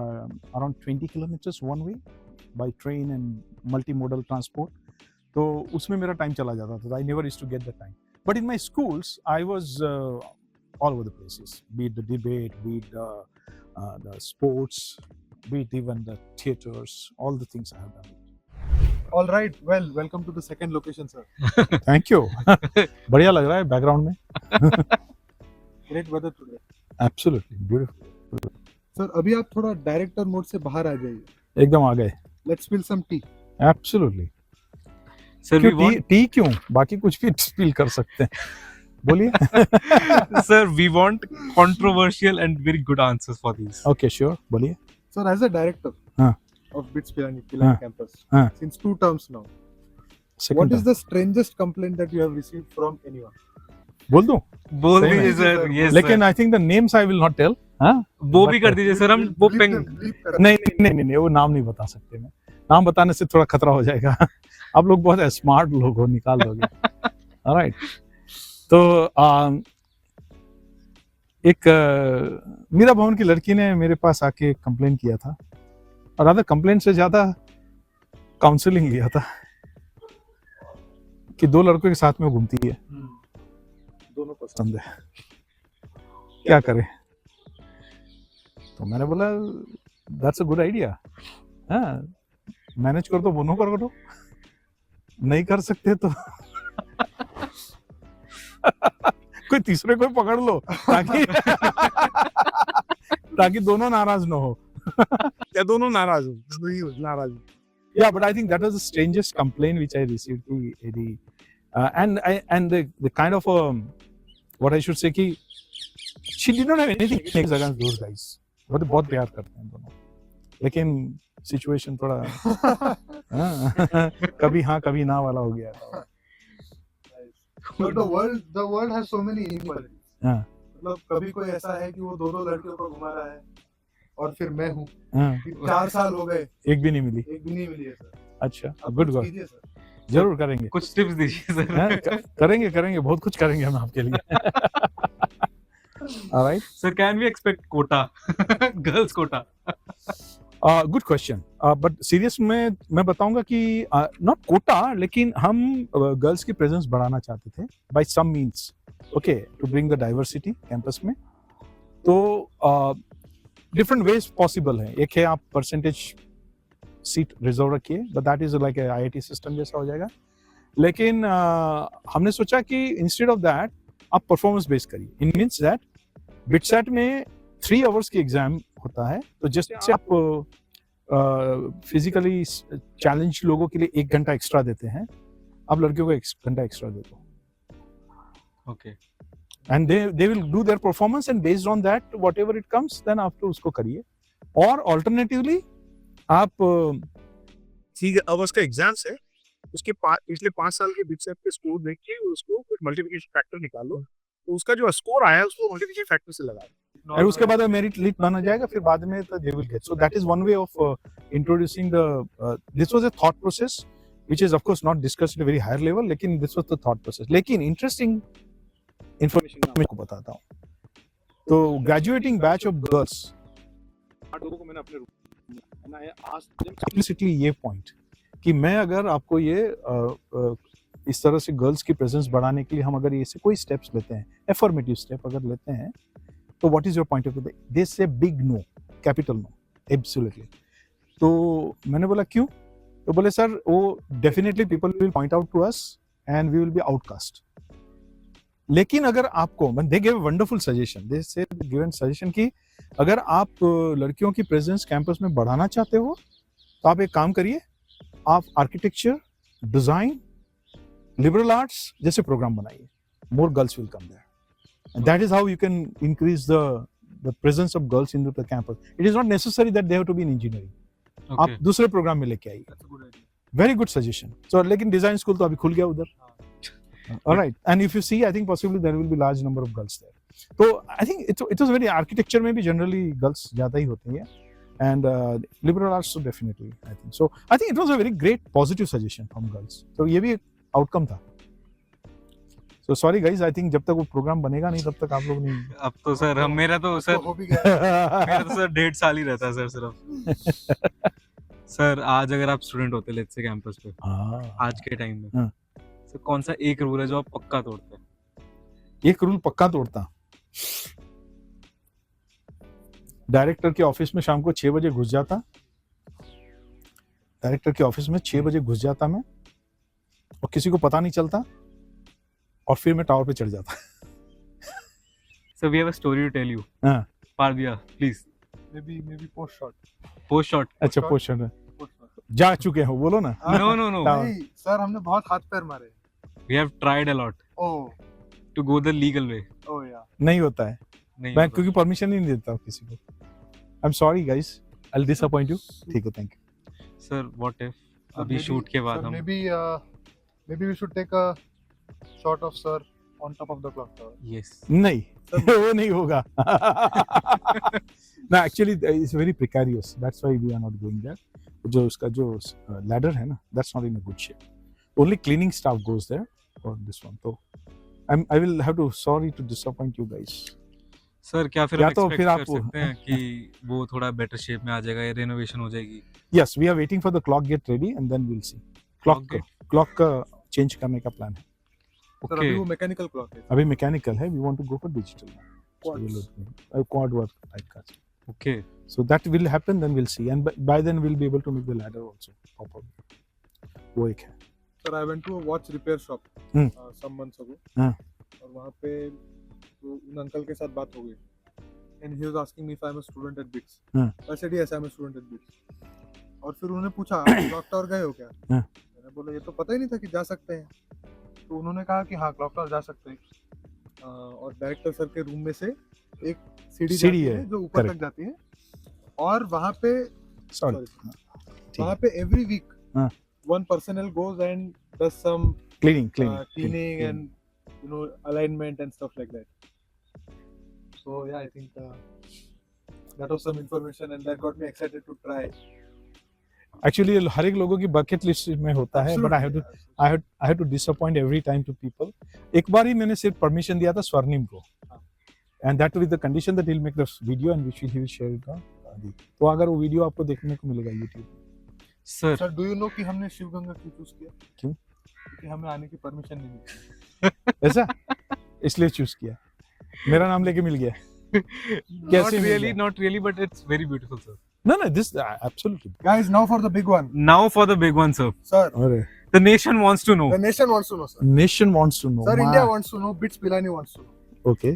[SPEAKER 1] around 20 kilometers one way by train and multimodal transport. तो उसमें मेरा time चला जाता था. I never used to get the time. But in my schools, I was all over the places. Be it the debate, be it the sports, be it even the theaters, all the things I have done.
[SPEAKER 4] All right. Well, welcome to the second location, sir.
[SPEAKER 1] Thank you. बढ़िया लग रहा है background में.
[SPEAKER 4] Great weather today.
[SPEAKER 1] Absolutely beautiful.
[SPEAKER 4] Sir, अभी आप थोड़ा director mode से बाहर आ जाइए.
[SPEAKER 1] एकदम आ गए.
[SPEAKER 4] Let's spill some tea.
[SPEAKER 1] Absolutely.
[SPEAKER 3] Sir, we
[SPEAKER 1] क्यों
[SPEAKER 3] want
[SPEAKER 1] टी क्यों? बाकी कुछ भी स्पिल कर सकते हैं. बोलिए.
[SPEAKER 3] sir, we want controversial and very good answers for these.
[SPEAKER 1] Okay, sure. बोलिए.
[SPEAKER 4] Sir, as a director
[SPEAKER 1] हाँ.
[SPEAKER 4] of BITS Pilani
[SPEAKER 1] हाँ.
[SPEAKER 4] campus
[SPEAKER 1] हाँ.
[SPEAKER 4] since 2 terms now,
[SPEAKER 1] Second
[SPEAKER 4] what is
[SPEAKER 1] time.
[SPEAKER 4] the strangest complaint that you have received from anyone?
[SPEAKER 1] बोल दूं?
[SPEAKER 3] बोल
[SPEAKER 1] Same
[SPEAKER 3] दीजिए
[SPEAKER 1] है.
[SPEAKER 3] Sir. Yes,
[SPEAKER 1] लेकिन I think the names I will not tell. हाँ?
[SPEAKER 3] वो भी
[SPEAKER 1] but-
[SPEAKER 3] कर दीजिए सर. हम वो
[SPEAKER 4] Bleep
[SPEAKER 3] पेंग
[SPEAKER 4] them, bleep कर.
[SPEAKER 1] नहीं, वो नाम नहीं बता सकते मैं. नाम बताने से थोड़ा खतरा हो जाएगा. आप लोग बहुत स्मार्ट लोग हो, निकाल दोगे. ऑलराइट. तो एक मीरा भवन की लड़की ने मेरे पास आके कंप्लेन किया था, और अदर कंप्लेन से ज्यादा काउंसलिंग लिया था कि 2 लड़कों के साथ में वो घूमती है, दोनों पसंद है, क्या करें. तो मैंने बोला दैट्स अ गुड आइडिया. हाँ, मैनेज कर दो, दोनों कर दो, नहीं कर सकते तो कोई तीसरे को पकड़ लो ताकि ताकि दोनों नाराज ना हो. या दोनों नाराज हो. Yeah, but I think that was the strangest complaint which I received. And the kind of what I should say कि she did not have anything against those guys. वो तो बहुत प्यार करते हैं दोनों, लेकिन सिचुएशन थोड़ा कभी हाँ कभी ना वाला हो गया.
[SPEAKER 4] But the world has so many inequalities.
[SPEAKER 1] हाँ.
[SPEAKER 4] मतलब कभी कोई ऐसा है कि वो 2 लड़कियों को घुमा रहा है और फिर मैं हूँ.
[SPEAKER 1] हाँ.
[SPEAKER 4] 4 साल हो गए,
[SPEAKER 1] एक भी नहीं मिली.
[SPEAKER 4] एक भी नहीं मिली है सर.
[SPEAKER 1] अच्छा,
[SPEAKER 4] आप
[SPEAKER 1] गुड
[SPEAKER 4] कुछ
[SPEAKER 1] गुड.
[SPEAKER 4] कीजिए सर.
[SPEAKER 1] जरूर करेंगे.
[SPEAKER 3] कुछ टिप्स दीजिए सर.
[SPEAKER 1] हाँ, करेंगे बहुत कुछ करेंगे हम आपके लिए. Alright.
[SPEAKER 3] Sir, can we expect quota? Girls quota.
[SPEAKER 1] Good question. But serious में मैं बताऊंगा कि नॉट कोटा, लेकिन हम गर्ल्स की प्रेजेंस बढ़ाना चाहते थे by some means. Okay, to bring the diversity campus में. तो डिफरेंट वेज पॉसिबल है. एक है आप परसेंटेज सीट रिजर्व रखिए, but that is like IIT system जैसा हो जाएगा. लेकिन हमने सोचा कि इंस्टेड ऑफ दैट आप परफॉर्मेंस बेस करिए. इन मीन्स दैट बिटसेट में 3 आवर्स की एग्जाम होता है, तो जैसे आप फिजिकली चैलेंज लोगों के लिए 1 घंटा एक्स्ट्रा देते हैं, आप लड़कियों को 1 घंटा एक्स्ट्रा दे दो.
[SPEAKER 3] Okay.
[SPEAKER 1] And they will do their performance, and based on that whatever it comes, then आप तो उसको करिए. और ऑल्टरनेटिवली आप 3 आवर्स का एग्जाम्स है, उसके पिछले 5 साल के बिटसेट के स्कोर देख के उसको कुछ मल्टीप्लिकेशन फैक्टर निकालो, तो उसका जो स्कोर आया है उसको मल्टीप्लिकेशन फैक्टर से लगाओ, और उसके बाद मेरिट लिस्ट बना जाएगा. फिर बाद में तो they will get. So that is one way of introducing the this was a thought process which is of course not discussed at a very higher level, लेकिन this was the thought process. लेकिन interesting information मैं आपको बताता हूँ. तो graduating batch of girls, 8 लोगों को मैंने अपने रूम में एक्सप्लिसिटली ये पॉइंट कि मैं अगर आपको ये इस तरह से गर्ल्स की प्रेजेंस बढ़ाने के लिए हम अगर ऐसे कोई स्टेप्स लेते हैं, एफर्मेटिव स्टेप अगर लेते हैं, तो what is your point of view? They say big no, capital no, absolutely. तो मैंने बोला क्यों? तो बोले सर वो definitely people will point out to us and we will be outcast. लेकिन अगर आपको, they give wonderful suggestion, they say given suggestion कि अगर आप लड़कियों की प्रेजेंस कैंपस में बढ़ाना चाहते हो तो आप एक काम करिए, आप आर्किटेक्चर, डिजाइन, लिबरल आर्ट्स जैसे प्रोग्राम बनाइए. More girls will come there. And that is how you can increase the presence of girls into the campus. It is not necessary that they have to be in engineering.
[SPEAKER 3] Okay.
[SPEAKER 1] आप दूसरे programme में लेके आइए. Very good suggestion. So लेकिन design school तो अभी खुल गया उधर. All right. And if you see, I think possibly there will be large number of girls there. So I think it was very architecture में भी generally girls ज़्यादा ही होती हैं. And liberal arts so definitely I think. So I think it was a very great positive suggestion from girls. So ये भी एक outcome था. तो सॉरी गाइस, आई थिंक जब तक वो प्रोग्राम बनेगा नहीं तब तक आप लोग नहीं
[SPEAKER 3] अब तो सर हम मेरा तो
[SPEAKER 4] अब
[SPEAKER 3] सर
[SPEAKER 4] तो हो भी गया
[SPEAKER 3] मेरा तो सर 1.5 साल ही रहता है सर सिर्फ। सर आज अगर आप स्टूडेंट होते लेट्स से कैंपस पे
[SPEAKER 1] हाँ,
[SPEAKER 3] आज के टाइम में,
[SPEAKER 1] हाँ।
[SPEAKER 3] सर कौन सा एक रूल है जो आप पक्का तोड़ते हैं?
[SPEAKER 1] एक रूल पक्का तोड़ता। डायरेक्टर के ऑफिस में शाम को 6 बजे घुस जाता। डायरेक्टर के ऑफिस में 6 बजे घुस जाता मैं, और किसी को पता नहीं चलता, और फिर मैं टावर पे चढ़ जाता।
[SPEAKER 3] Sir we have a story to tell you.
[SPEAKER 1] हाँ।
[SPEAKER 3] पारदिया please
[SPEAKER 4] maybe post shot
[SPEAKER 3] post shot.
[SPEAKER 1] अच्छा,
[SPEAKER 4] Short?
[SPEAKER 1] पोषण
[SPEAKER 4] post shot
[SPEAKER 1] जा चुके हो, बोलो ना।
[SPEAKER 3] No no no,
[SPEAKER 1] tower.
[SPEAKER 4] नहीं सर हमने बहुत हाथ पैर मारे
[SPEAKER 3] we have tried a lot
[SPEAKER 4] oh
[SPEAKER 3] to go the legal way.
[SPEAKER 4] Oh या
[SPEAKER 1] नहीं होता है,
[SPEAKER 3] नहीं
[SPEAKER 1] मैं
[SPEAKER 3] होता।
[SPEAKER 1] क्योंकि परमिशन ही नहीं देता हूँ किसी को। I am sorry guys, I will disappoint you. ठीक है, thank you.
[SPEAKER 3] Sir what if अभी शूट के बाद हम
[SPEAKER 4] maybe we should take a shot of sir on top of the clock tower
[SPEAKER 3] yes
[SPEAKER 1] नहीं, वो नहीं होगा। ना, actually it's very precarious, that's why we are not going there. जो उसका जो लैडर है ना, that's not in a good shape. Only cleaning staff goes there for this one. तो I will have to sorry to disappoint you guys.
[SPEAKER 3] Sir क्या फिर
[SPEAKER 1] या
[SPEAKER 3] हम
[SPEAKER 1] तो
[SPEAKER 3] एक्सपेक्ट
[SPEAKER 1] फिर
[SPEAKER 3] कर
[SPEAKER 1] आप
[SPEAKER 3] सकते हैं कि वो थोड़ा बेटर शेप में आ जाएगा या रेनोवेशन हो जाएगी?
[SPEAKER 1] Yes, we are waiting for the clock get ready and then we will see. Clock का चेंज करने का प्लान है।
[SPEAKER 4] सर
[SPEAKER 3] ओके
[SPEAKER 4] अभी वो मैकेनिकल क्लॉक है
[SPEAKER 1] अभी मैकेनिकल है, we want to go for digital quad work type का।
[SPEAKER 3] Okay
[SPEAKER 1] So that will happen, then we'll see, and by then we'll be able to make the ladder also properly. वो एक है।
[SPEAKER 4] Sir I went to a watch repair shop some months ago
[SPEAKER 1] हाँ।
[SPEAKER 4] और वहाँ पे तो उन uncle के साथ बात हो गई and he was asking me if I am a student at BITS
[SPEAKER 1] हाँ।
[SPEAKER 4] I said yes I am a student at BITS और फिर उन्होंने पूछा आप क्लॉक टावर गए हो क्या
[SPEAKER 1] हाँ।
[SPEAKER 4] मैंने बोला ये तो पता ही नहीं था कि जा सकते हैं तो उन्होंने कहा कि हाँ क्लॉक टावर जा सकते हैं और डायरेक्टर सर के रूम में से एक सीढ़ी जाती
[SPEAKER 1] है,
[SPEAKER 4] है जो ऊपर
[SPEAKER 1] correct.
[SPEAKER 4] तक जाती है और वहाँ पे
[SPEAKER 1] Sorry.
[SPEAKER 4] वहाँ पे एवरी वीक
[SPEAKER 1] हाँ।
[SPEAKER 4] one personnel goes and does some cleaning and you know alignment and stuff like that. So yeah, I think that was some information and that got me excited to try.
[SPEAKER 1] Actually, हर एक लोगों की bucket list में होता है, but I had to disappoint every time to people. एक बार ही मैंने सिर्फ permission दिया था स्वर्णिम को, and that with the condition that he'll make the video and which he will share it on. तो अगर वो वीडियो आपको देखने को मिलेगा YouTube पे।
[SPEAKER 3] Sir
[SPEAKER 4] Sir, do you know कि हमने शिवगंगा क्यों चूज किया?
[SPEAKER 1] क्यों?
[SPEAKER 4] क्योंकि हमें आने की परमिशन नहीं मिली।
[SPEAKER 1] ऐसा इसलिए चूज किया, मेरा नाम लेके मिल गया।
[SPEAKER 3] not
[SPEAKER 1] कैसे मिल
[SPEAKER 3] really
[SPEAKER 1] गया?
[SPEAKER 3] not really but it's very beautiful sir.
[SPEAKER 1] No, this absolutely.
[SPEAKER 4] Guys, now for the big one.
[SPEAKER 3] Now for the big one sir.
[SPEAKER 4] Sir,
[SPEAKER 1] अरे,
[SPEAKER 3] The nation wants to know.
[SPEAKER 4] the nation wants to know, sir.
[SPEAKER 1] nation wants to know.
[SPEAKER 4] Sir, India wants to know. Bits Pilani wants to know.
[SPEAKER 1] Okay.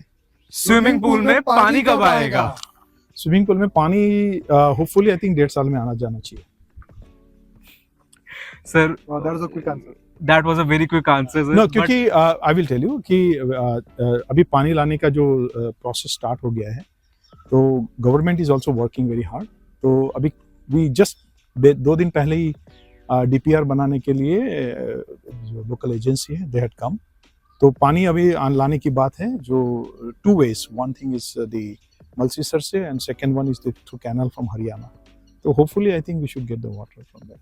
[SPEAKER 3] Swimming pool में पानी कब आएगा?
[SPEAKER 1] Swimming pool में पानी hopefully I think 1.5 साल में आना जाना चाहिए।
[SPEAKER 3] Sir,
[SPEAKER 4] Oh, that was a quick answer.
[SPEAKER 3] that was a very quick answer sir.
[SPEAKER 1] No,
[SPEAKER 3] but
[SPEAKER 1] क्योंकि आई विल टेल यू कि अभी पानी लाने का जो प्रोसेस स्टार्ट हो गया है, तो government is also working very hard. तो अभी वी जस्ट 2 दिन पहले ही डीपीआर बनाने के लिए जो लोकल एजेंसी है दे हैड कम। तो पानी अभी लाने की बात है, जो 2 ways, one thing is the Malsisar से and second one is the through canal from Haryana. तो hopefully I think we should get the water from that,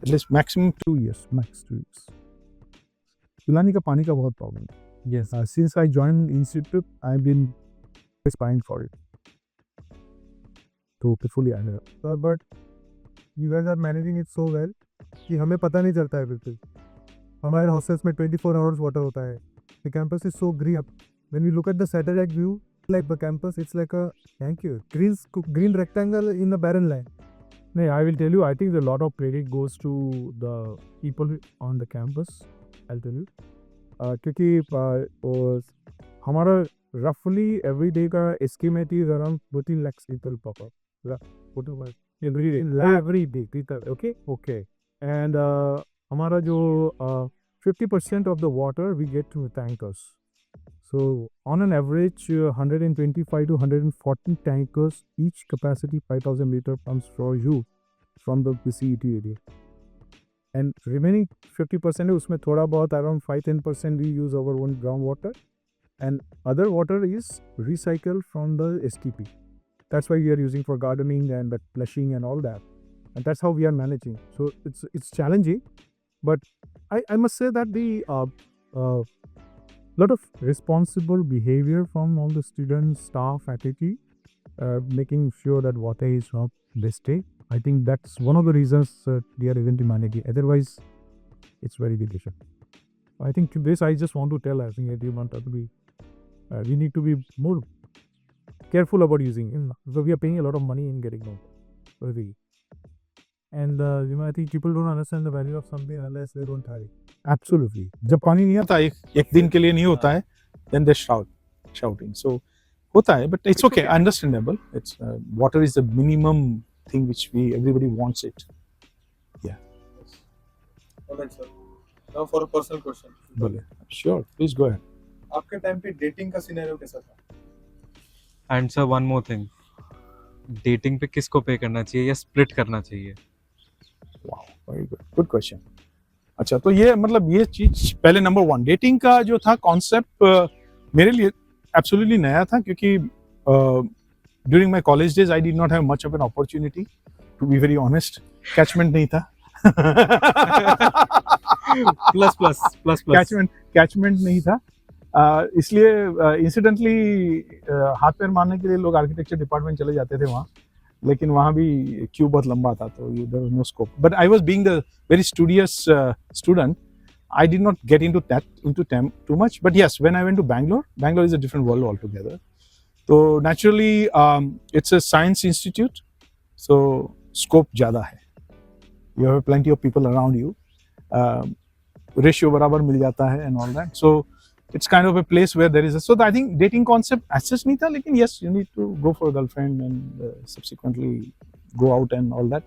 [SPEAKER 1] at least maximum 2 years, max 2 years. Pilani का पानी का बहुत प्रॉब्लम है।
[SPEAKER 3] yes.
[SPEAKER 1] Since I joined institute, I've been spying for it. तो hopefully I will.
[SPEAKER 5] Sir, but you guys are managing it so well कि हमें पता नहीं चलता है बिल्कुल। हमारे हॉस्टल्स में 24 hours वाटर होता है। The campus is so green. When we look at the satellite view, like the campus, it's like a green rectangle in the barren land.
[SPEAKER 6] No, I will tell you, I think a lot of credit goes to the people on the campus. I'll tell you. क्योंकि हमारा roughly every day का estimate is around 14 lakhs people pop up. Every day, okay? Okay. And हमारा जो 50% of the water we get through tankers. So on an average, 125 to 140 tankers, each capacity 5,000 liter comes for you from the PCET area. And remaining 50% उसमें थोड़ा बहुत around 5-10% we use our own groundwater, and other water is recycled from the STP. That's why we are using for gardening and the flushing and all that. And that's how we are managing. So it's challenging, but I must say that the lot of responsible behavior from all the students, staff, faculty, making sure that water is of best day. I think that's one of the reasons they are even demanding. Otherwise, it's very delicious. I think to this, I just want to tell, I think that you want to be, we need to be more careful about using it. So we are paying a lot of money in getting water. And I think people don't understand the value of something unless they don't have it. Absolutely. जब पानी नहीं
[SPEAKER 1] होता एक दिन के लिए नहीं होता है, then they shouting. So होता है, but it's okay, understandable. It's water is the minimum thing which everybody wants it. Yeah.
[SPEAKER 4] Alright, sir. Now for a personal question.
[SPEAKER 1] बोले. Sure, please go ahead.
[SPEAKER 4] आपके टाइम पे dating का scenario कैसा था?
[SPEAKER 3] And sir one more thing, dating पे किसको पे करना चाहिए या स्प्लिट करना चाहिए?
[SPEAKER 1] Wow, very good. Good question. अच्छा, तो ये मतलब ये चीज पहले नंबर 1 डेटिंग का जो था कॉन्सेप्ट मेरे लिए एब्सोल्युटली नया था, क्योंकि during my college days I did not have much of an opportunity, to be very honest. Catchment नहीं था.
[SPEAKER 3] प्लस
[SPEAKER 1] कैचमेंट नहीं था. इसलिए इंसिडेंटली हाथ पैर मारने के लिए लोग आर्किटेक्चर डिपार्टमेंट चले जाते थे वहाँ, लेकिन वहाँ भी क्यू बहुत लंबा था, तो there was no scope. But I was being the very studious student, I did not get into too much. But yes, when I went to Bangalore is a different world altogether. So naturally, it's a science institute, so scope ज़्यादा है. You have plenty of people around you. Ratio बराबर मिल जाता है and all that. So it's kind of a place where there is a. So I think dating concept as such नहीं था, लेकिन yes, you need to go for a girlfriend and subsequently go out and all that.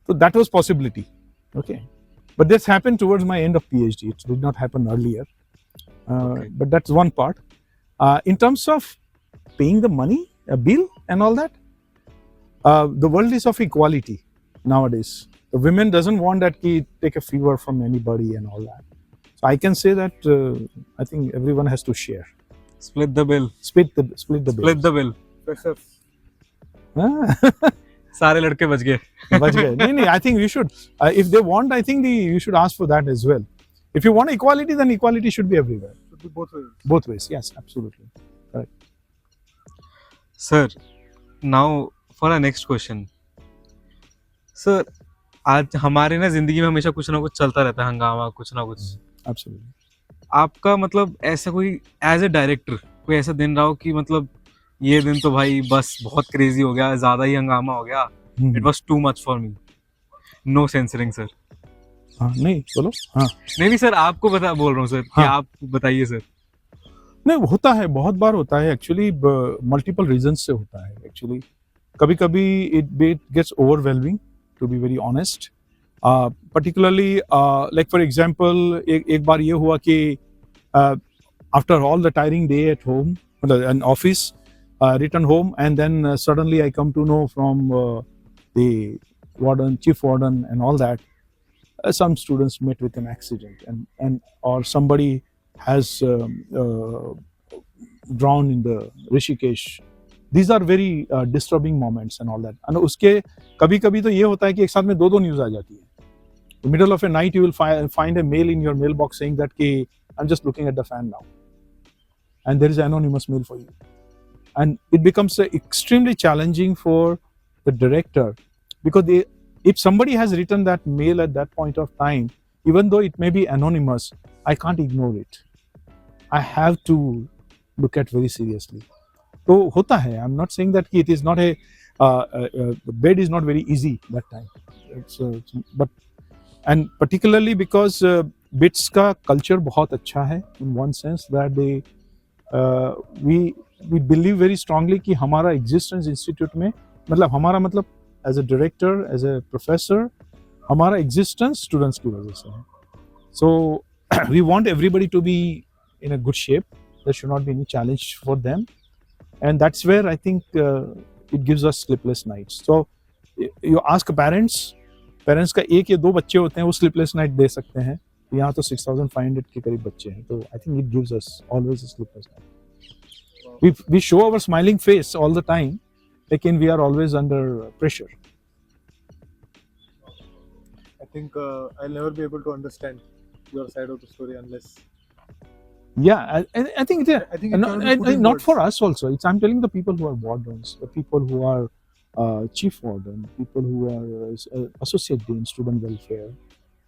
[SPEAKER 1] So that was possibility. Okay. But this happened towards my end of PhD. It did not happen earlier. But that's one part. In terms of paying the money, a bill and all that, the world is of equality nowadays. The women doesn't want that he take a favor from anybody and all that. So I can say that I think everyone has to share.
[SPEAKER 3] Split the bill.
[SPEAKER 1] Split the bill.
[SPEAKER 3] Split the bill.
[SPEAKER 4] Freshers.
[SPEAKER 3] सारे लड़के बच गए.
[SPEAKER 1] बच गए. नहीं, I think you should. If they want, I think you should ask for that as well. If you want equality, then equality should be everywhere.
[SPEAKER 4] Should be both ways.
[SPEAKER 1] Both ways, yes, absolutely. Correct.
[SPEAKER 3] Sir, now for our next question. Sir, आज हमारे ना जिंदगी में हमेशा कुछ ना कुछ चलता रहता है, हंगामा कुछ ना कुछ.
[SPEAKER 1] Absolutely.
[SPEAKER 3] आपका मतलब ऐसा कोई एज ए डायरेक्टर कोई ऐसा दिन रहा हो कि मतलब ये दिन तो भाई बस बहुत क्रेजी हो गया, ज्यादा ही हंगामा हो गया, it was too much for me, no censoring sir?
[SPEAKER 1] हाँ, नहीं बोलो. हाँ,
[SPEAKER 3] नहीं सर, आपको बोल रहा हूँ सर.
[SPEAKER 1] हाँ.
[SPEAKER 3] कि आप बताइए सर.
[SPEAKER 1] नहीं, होता है, बहुत बार होता है एक्चुअली. मल्टीपल रीजंस से होता है एक्चुअली. कभी कभी it gets overwhelming, to be very honest. Particularly like for example एक बार ये हुआ कि after all the tiring day at home, मतलब in office, return home, and then suddenly I come to know from the warden, chief warden and all that, some students met with an accident and or somebody has drowned in the Rishikesh. These are very disturbing moments and all that. And उसके कभी-कभी तो ये होता है कि एक साथ में दो न्यूज़ आ जाती है. In the middle of a night you will find a mail in your mailbox saying that कि I'm just looking at the fan now, and there is an anonymous mail for you. And it becomes extremely challenging for the director, because if somebody has written that mail at that point of time, even though it may be anonymous, I can't ignore it. I have to look at very seriously. So hota hai. I'm not saying that it is not the bed is not very easy that time. But and particularly because BITS का culture बहुत अच्छा है in one sense that they we believe very strongly कि हमारा existence institute में, मतलब हमारा मतलब as a director, as a professor, हमारा existence students की वजह से है. So we want everybody to be in a good shape. There should not be any challenge for them, and that's where I think it gives us sleepless nights. So you ask parents का एक या दो बच्चे होते हैं, वो sleepless night दे सकते हैं. यहाँ तो 6,500 के करीब बच्चे हैं, तो I think it gives us always a sleepless night. We show our smiling face all the time, lekin we are always under pressure.
[SPEAKER 4] I think I'll never be able to understand your side of the story unless
[SPEAKER 1] Yeah, I think it,
[SPEAKER 4] I think it
[SPEAKER 1] not,
[SPEAKER 4] cannot be put in
[SPEAKER 1] not for
[SPEAKER 4] words.
[SPEAKER 1] us also. It's, I'm telling the people who are wardens, the people who are chief warden, people who are associate dean, student welfare.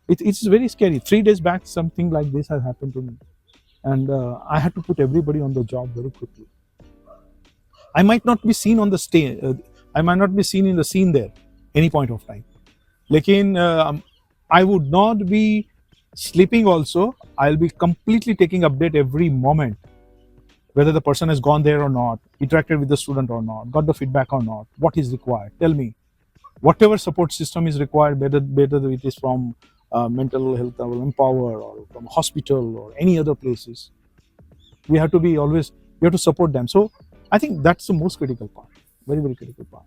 [SPEAKER 1] It's very scary. 3 days back, something like this has happened to me, and I had to put everybody on the job very quickly. I might not be seen on the I might not be seen in the scene there any point of time. Lekin I would not be sleeping also. I'll be completely taking update every moment, whether the person has gone there or not, interacted with the student or not, got the feedback or not, what is required. Tell me, whatever support system is required, whether it is from mental health or Empower or from hospital or any other places, we have to be always, we have to support them. So I think that's the most critical part, very, very critical part.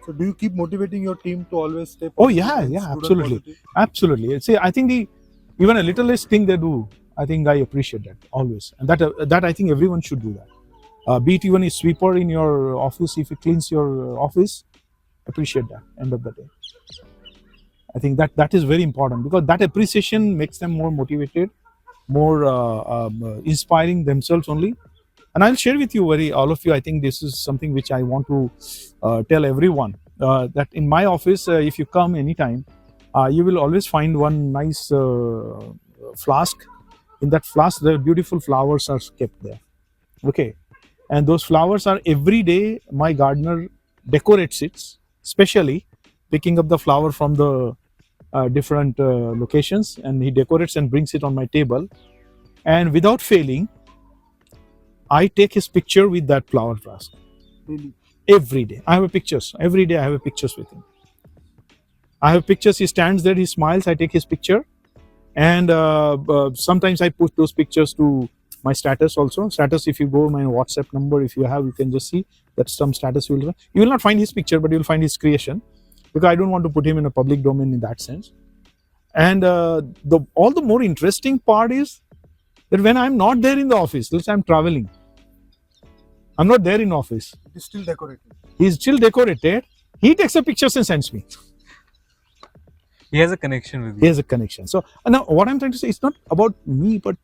[SPEAKER 4] So do you keep motivating your team to always stay
[SPEAKER 1] Oh
[SPEAKER 4] positive
[SPEAKER 1] yeah,
[SPEAKER 4] and
[SPEAKER 1] yeah,
[SPEAKER 4] student
[SPEAKER 1] absolutely,
[SPEAKER 4] positive?
[SPEAKER 1] absolutely. See, I think even a littlest thing they do, I think I appreciate that always, and that I think everyone should do that. Be it even a sweeper in your office, if he cleans your office, appreciate that. End of the day, I think that is very important, because that appreciation makes them more motivated, more inspiring themselves only. And I'll share with you, all of you, I think this is something which I want to tell everyone, that in my office, if you come anytime, you will always find one nice flask. In that flask, the beautiful flowers are kept there. Okay, and those flowers are every day my gardener decorates it, specially picking up the flower from the different locations, and he decorates and brings it on my table. And without failing, I take his picture with that flower flask.
[SPEAKER 4] Really?
[SPEAKER 1] Every day. I have pictures. Every day I have pictures with him. I have pictures. He stands there, he smiles, I take his picture. And sometimes I put those pictures to my status also. Status, if you go my WhatsApp number, if you have, you can just see that some status you will not find his picture, but you'll find his creation, because I don't want to put him in a public domain in that sense. And all the more interesting part is that when I'm not there in the office, let's say I'm traveling, I'm not there in office,
[SPEAKER 4] It is still decorated.
[SPEAKER 1] he's still decorated, he takes a pictures and sends me.
[SPEAKER 3] He has a connection with
[SPEAKER 1] He
[SPEAKER 3] you.
[SPEAKER 1] has a connection. So now what I'm trying to say, it's not about me, but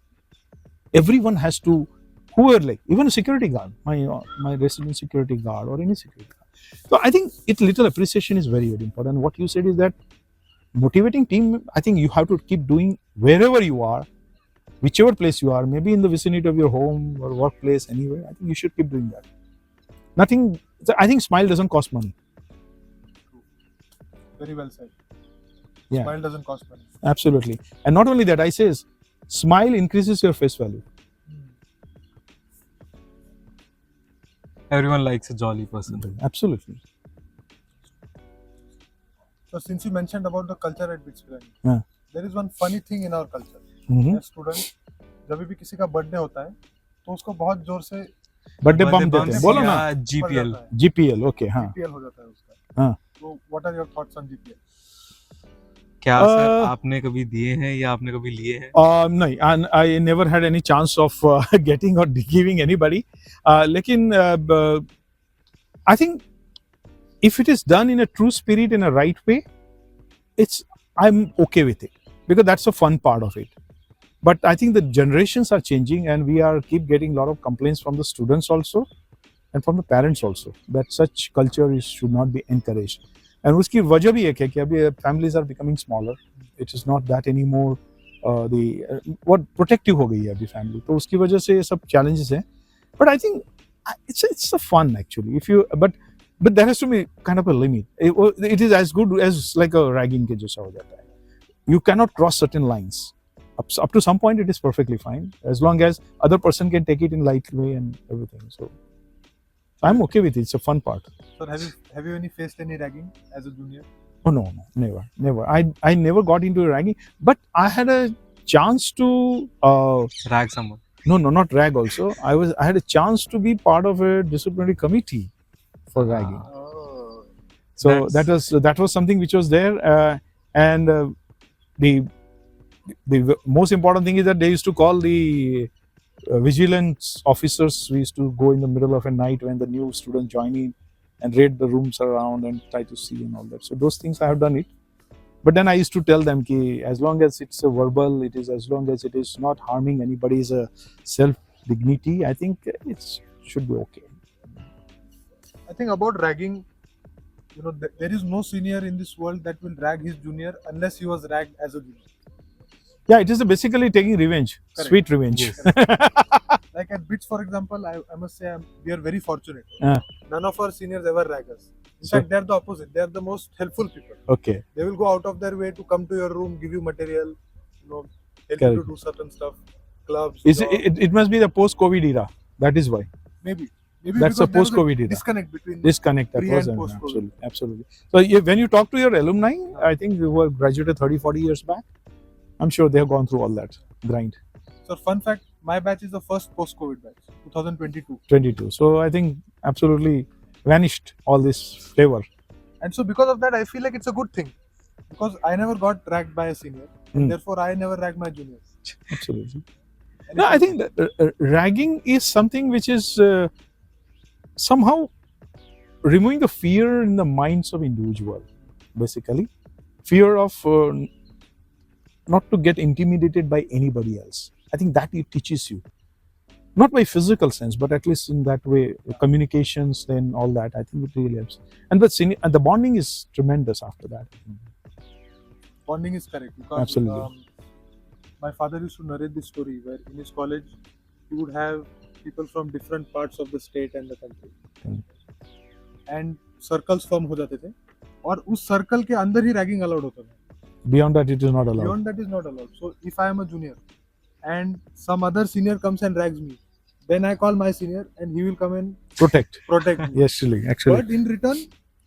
[SPEAKER 1] everyone has to, whoever, like even a security guard, my resident security guard or any security guard. So I think little appreciation is very, very important. What you said is that motivating team, I think you have to keep doing wherever you are, whichever place you are, maybe in the vicinity of your home or workplace, anywhere. I think you should keep doing that. Nothing, I think smile doesn't cost money.
[SPEAKER 4] Very well said.
[SPEAKER 1] Yeah.
[SPEAKER 4] Smile doesn't cost money.
[SPEAKER 1] Absolutely. And not only that, I says, smile increases your face value.
[SPEAKER 3] Everyone likes a jolly person.
[SPEAKER 1] Absolutely.
[SPEAKER 4] So since you mentioned about the culture at Bits Biryani,
[SPEAKER 1] Yeah.
[SPEAKER 4] there is one funny thing in our culture.
[SPEAKER 1] Mhm.
[SPEAKER 4] As student, जब भी किसी का birthday होता है, तो उसको बहुत जोर से
[SPEAKER 1] बर्थडे
[SPEAKER 3] Birthday
[SPEAKER 1] बम देते
[SPEAKER 3] bumps
[SPEAKER 1] हैं, बोलो ना.
[SPEAKER 3] या GPL.
[SPEAKER 4] पड़ जाता है,
[SPEAKER 1] GPL, okay, हाँ.
[SPEAKER 4] GPL हो जाता है उसका.
[SPEAKER 1] हाँ.
[SPEAKER 4] So what are your thoughts on GPL?
[SPEAKER 3] क्या सर
[SPEAKER 1] Uh,
[SPEAKER 3] आपने कभी दिए हैं या आपने कभी लिए हैं?
[SPEAKER 1] No, and I never had any chance of getting or giving anybody. लेकिन I think if it is done in a true spirit, in a right way, I'm okay with it, because that's the fun part of it. But I think the generations are changing, and we keep getting a lot of complaints from the students also, and from the parents also, that such culture should not be encouraged. And उसकी वजह भी एक है कि अभी families are becoming smaller. It is not that anymore. What protective हो गई है अभी family. तो उसकी वजह से ये सब challenges हैं. But I think it's a fun actually. But there has to be kind of a limit. It is as good as like a ragging के जैसा हो जाता है. You cannot cross certain lines. Up to some point, it is perfectly fine, as long as other person can take it in light way and everything. So I'm okay with it. It's a fun part.
[SPEAKER 4] Sir, have you faced any ragging as a junior?
[SPEAKER 1] Oh no, never. I never got into ragging, but I had a chance to
[SPEAKER 3] Rag someone.
[SPEAKER 1] no, not rag also. I had a chance to be part of a disciplinary committee for ragging.
[SPEAKER 4] Oh.
[SPEAKER 1] So
[SPEAKER 3] That's-
[SPEAKER 1] that was something which was there, and the most important thing is that they used to call the vigilance officers. We used to go in the middle of a night when the new students join in and raid the rooms around and try to see and all that. So those things I have done it. But then I used to tell them ki as long as it's a verbal, it is as long as it is not harming anybody's self dignity, I think it should be okay.
[SPEAKER 4] I think about ragging, you know, there is no senior in this world that will rag his junior unless he was ragged as a junior.
[SPEAKER 1] Yeah, it is basically taking revenge,
[SPEAKER 4] Correct.
[SPEAKER 1] sweet revenge.
[SPEAKER 3] Yes.
[SPEAKER 4] Like at BITS, for example, I must say we are very fortunate.
[SPEAKER 1] Ah.
[SPEAKER 4] None of our seniors ever rag us. In
[SPEAKER 1] So-
[SPEAKER 4] fact, they are the opposite. They are the most helpful people.
[SPEAKER 1] Okay.
[SPEAKER 4] They will go out of their way to come to your room, give you material, you know, help you
[SPEAKER 1] Correct.
[SPEAKER 4] to do certain stuff, clubs.
[SPEAKER 1] Is
[SPEAKER 4] jobs.
[SPEAKER 1] it must be the post-COVID era. That is why.
[SPEAKER 4] Maybe
[SPEAKER 1] That's
[SPEAKER 4] because
[SPEAKER 1] the
[SPEAKER 4] there is
[SPEAKER 1] post-COVID era.
[SPEAKER 4] disconnect between
[SPEAKER 1] Disconnect. That
[SPEAKER 4] Pre
[SPEAKER 1] was
[SPEAKER 4] and
[SPEAKER 1] an-
[SPEAKER 4] post-COVID.
[SPEAKER 1] absolutely, absolutely. So when you talk to your alumni, I think you were graduated 30, 40 years back. I'm sure they have gone through all that grind.
[SPEAKER 4] So fun fact, my batch is the first post-COVID batch, 2022.
[SPEAKER 1] 22. So I think absolutely vanished all this flavor.
[SPEAKER 4] And so because of that, I feel like it's a good thing. Because I never got ragged by a senior. And
[SPEAKER 1] Hmm.
[SPEAKER 4] therefore, I never ragged my juniors.
[SPEAKER 1] Absolutely.
[SPEAKER 4] And
[SPEAKER 1] No,
[SPEAKER 4] if
[SPEAKER 1] I think that ragging is something which is somehow removing the fear in the minds of individual. Basically, fear of not to get intimidated by anybody else. I think that it teaches you, not by physical sense, but at least in that way, communications, then all that. I think it really helps. And the bonding is tremendous after that.
[SPEAKER 4] bonding is correct. Because
[SPEAKER 1] Absolutely.
[SPEAKER 4] my father used to narrate this story where in his college, he would have people from different parts of the state and the country.
[SPEAKER 1] Hmm.
[SPEAKER 4] And circles form हो जाते थे और उस circle के अंदर ही ragging allowed होता था.
[SPEAKER 1] Beyond that, it is not allowed.
[SPEAKER 4] Beyond that is not allowed. So if I am a junior and some other senior comes and rags me, then I call my senior and he will come and
[SPEAKER 1] Protect.
[SPEAKER 4] protect me.
[SPEAKER 1] Yes, actually.
[SPEAKER 4] But in return,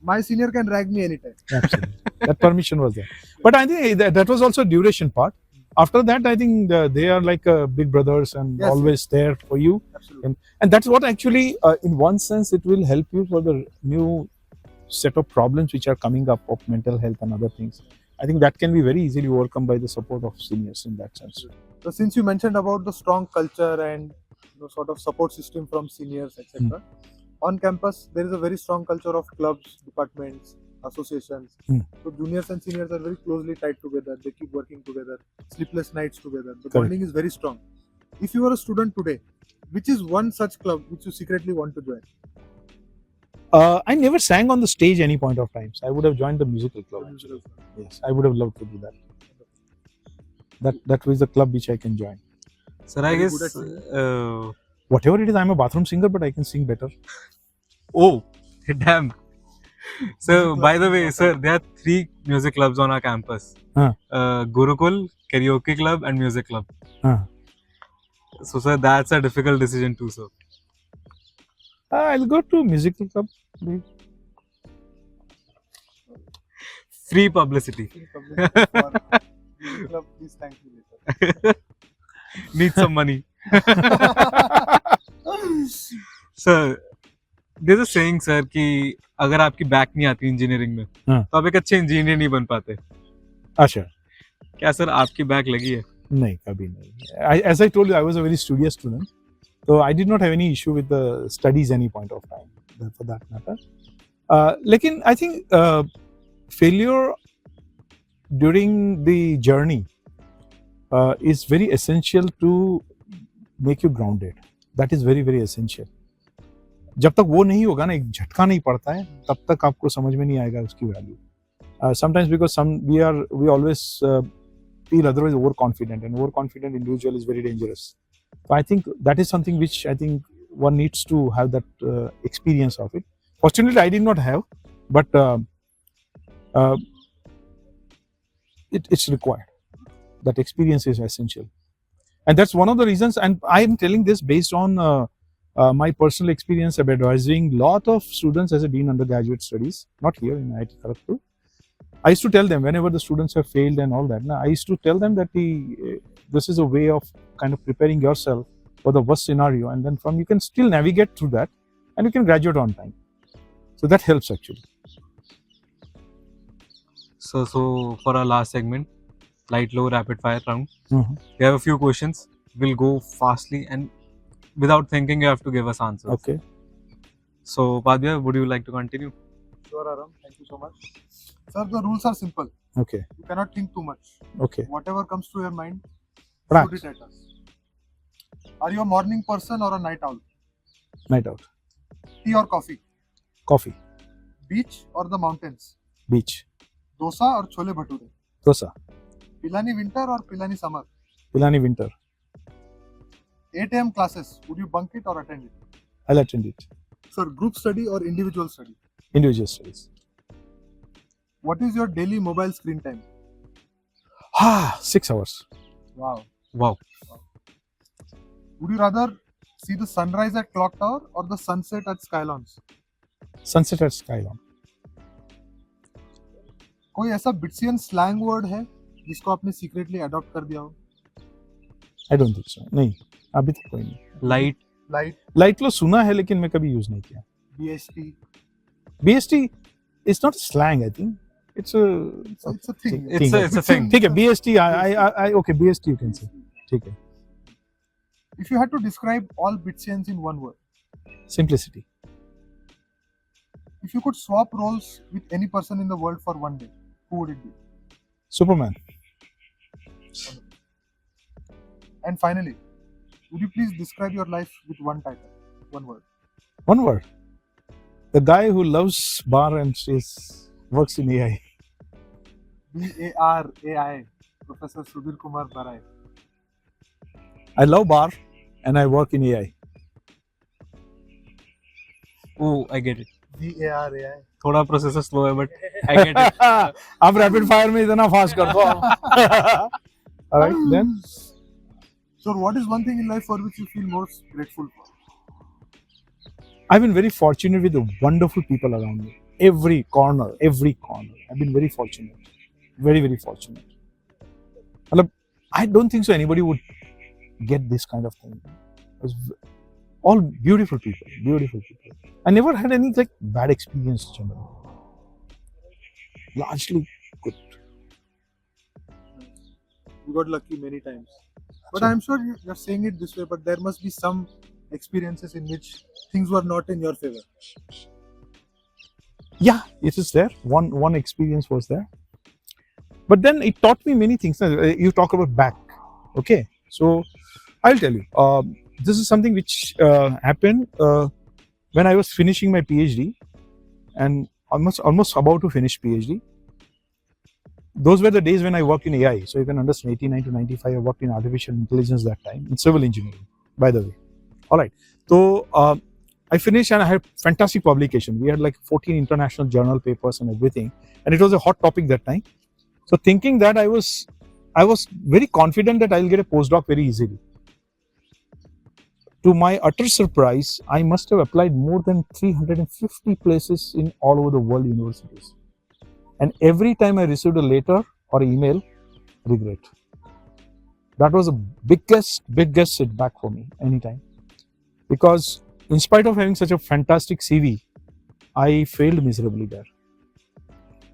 [SPEAKER 4] my senior can rag me anytime.
[SPEAKER 1] Absolutely. That permission was there. But I think that was also duration part. After that, I think they are like big brothers and
[SPEAKER 4] Yes,
[SPEAKER 1] always there for you.
[SPEAKER 4] Absolutely.
[SPEAKER 1] And that's what actually, in one sense, it will help you for the new set of problems which are coming up of mental health and other things. I think that can be very easily overcome by the support of seniors in that sense.
[SPEAKER 4] So since you mentioned about the strong culture and sort of support system from seniors, etc. On campus, there is a very strong culture of clubs, departments, associations. So juniors and seniors are very closely tied together. They keep working together, sleepless nights together. The bonding is very strong. If you are a student today, which is one such club which you secretly want to join?
[SPEAKER 1] I never sang on the stage any point of time. So I would have joined the musical club. Actually. Yes, I would have loved to do that. That was the club which I can join.
[SPEAKER 3] Sir, I
[SPEAKER 4] Very
[SPEAKER 3] guess.
[SPEAKER 4] good
[SPEAKER 1] Whatever it is, I'm a bathroom singer, but I can sing better.
[SPEAKER 3] Oh, damn. So, by the way, sir, there are 3 music clubs on our campus.
[SPEAKER 1] Huh.
[SPEAKER 3] Gurukul, Karaoke Club and Music Club.
[SPEAKER 1] Huh.
[SPEAKER 3] So, sir, that's a difficult decision too, sir.
[SPEAKER 1] I'll go to musical club.
[SPEAKER 3] Free publicity.
[SPEAKER 4] Club, please thank me later.
[SPEAKER 3] Need some money. Sir, there's a saying, sir, कि अगर आपकी back नहीं आती engineering में
[SPEAKER 1] हाँ.
[SPEAKER 3] तो आप एक अच्छे इंजीनियर नहीं बन पाते.
[SPEAKER 1] अच्छा.
[SPEAKER 3] क्या सर आपकी बैक लगी है?
[SPEAKER 1] नहीं, कभी नहीं. As I told you, I was a very studious student. So I did not have any issue with the studies any point of time, for that matter. लेकिन I think failure during the journey is very essential to make you grounded. That is very, very essential. जब तक वो नहीं होगा ना, एक झटका नहीं पड़ता है, तब तक आपको समझ में नहीं आएगा उसकी value. Sometimes because we always feel otherwise overconfident, and overconfident individual is very dangerous. So I think that is something which I think one needs to have that experience of it. Fortunately, I did not have, but it's required. That experience is essential, and that's one of the reasons. And I am telling this based on my personal experience of advising lot of students as a dean undergraduate studies, not here in IIT Kharagpur. I used to tell them whenever the students have failed and all that, I used to tell them that this is a way of kind of preparing yourself for the worst scenario, and then you can still navigate through that, and you can graduate on time. So that helps actually.
[SPEAKER 3] So for our last segment, light, low, rapid fire round.
[SPEAKER 1] Mhm.
[SPEAKER 3] We have a few questions. We'll go fastly and without thinking, you have to give us answers.
[SPEAKER 1] Okay.
[SPEAKER 3] So, Padya, would you like to continue?
[SPEAKER 4] Sure, Aram. Thank you so much. Sir, the rules are simple.
[SPEAKER 1] Okay.
[SPEAKER 4] You cannot think too much.
[SPEAKER 1] Okay.
[SPEAKER 4] Whatever comes to your mind,
[SPEAKER 1] Right.
[SPEAKER 4] shoot it at us. Are you a morning person or a night owl?
[SPEAKER 1] Night out.
[SPEAKER 4] Tea or coffee?
[SPEAKER 1] Coffee.
[SPEAKER 4] Beach or the mountains?
[SPEAKER 1] Beach.
[SPEAKER 4] Dosa or chole bhature?
[SPEAKER 1] Dosa.
[SPEAKER 4] Pilani winter or Pilani summer?
[SPEAKER 1] Pilani winter.
[SPEAKER 4] 8 a.m. classes. Would you bunk it or attend it?
[SPEAKER 1] I'll attend it.
[SPEAKER 4] Sir, group study or individual study?
[SPEAKER 1] Individual studies.
[SPEAKER 4] What is your daily mobile screen time?
[SPEAKER 1] 6 hours.
[SPEAKER 4] Wow.
[SPEAKER 3] Wow.
[SPEAKER 4] Would you rather see the sunrise at Clock Tower or the sunset at Skylons?
[SPEAKER 1] Sunset at Skylon.
[SPEAKER 4] कोई ऐसा बिट्सियन slang word है जिसको आपने secretly adopt कर दिया हो?
[SPEAKER 1] I don't think so. नहीं. अभी तक कोई नहीं.
[SPEAKER 3] Light.
[SPEAKER 4] लाइट,
[SPEAKER 1] लाइट लो सुना है लेकिन मैं कभी यूज नहीं किया.
[SPEAKER 4] BST,
[SPEAKER 1] BST is not slang, I think. It's a
[SPEAKER 4] it's a thing.
[SPEAKER 3] It's a thing.
[SPEAKER 1] ठीक है. BST. I okay. BST you can say. ठीक है.
[SPEAKER 4] If you had to describe all Bitsians in one word,
[SPEAKER 1] Simplicity.
[SPEAKER 4] if you could swap roles with any person in the world for one day, who would it be?
[SPEAKER 1] Superman.
[SPEAKER 4] And finally, would you please describe your life with one title, one word?
[SPEAKER 1] One word. The guy who loves bar and works in AI.
[SPEAKER 4] BARAI, Professor Sudhir Kumar Barai.
[SPEAKER 1] I love bar and I work in AI.
[SPEAKER 3] Oh, I get it.
[SPEAKER 4] BARAI.
[SPEAKER 3] थोड़ा processor slow है but I get it.
[SPEAKER 1] अब rapid fire में इतना fast कर दो. Alright, then
[SPEAKER 4] So, what is one thing in life for which you feel most grateful for?
[SPEAKER 1] I've been very fortunate with the wonderful people around me. Every corner. I've been very fortunate. Very, very fortunate. Matlab, I don't think so anybody would get this kind of thing. It was all beautiful people. I never had any like bad experience generally. Largely good.
[SPEAKER 4] You got lucky many times. But
[SPEAKER 1] Sure.
[SPEAKER 4] I'm sure you're saying it this way, but there must be some experiences in which things were not in your favor.
[SPEAKER 1] Yeah, it is there. One experience was there. But then it taught me many things. You talk about back. Okay. So I'll tell you. This is something which happened when I was finishing my PhD and almost about to finish PhD. Those were the days when I worked in AI. So you can understand 89 to 95, I worked in artificial intelligence that time, in civil engineering, by the way. All right. So I finished and I had fantastic publication. We had like 14 international journal papers and everything. And it was a hot topic that time. So thinking that I was very confident that I'll get a postdoc very easily. To my utter surprise, I must have applied more than 350 places in all over the world universities. And every time I received a letter or email, regret. That was the biggest setback for me anytime. Because in spite of having such a fantastic CV, I failed miserably there.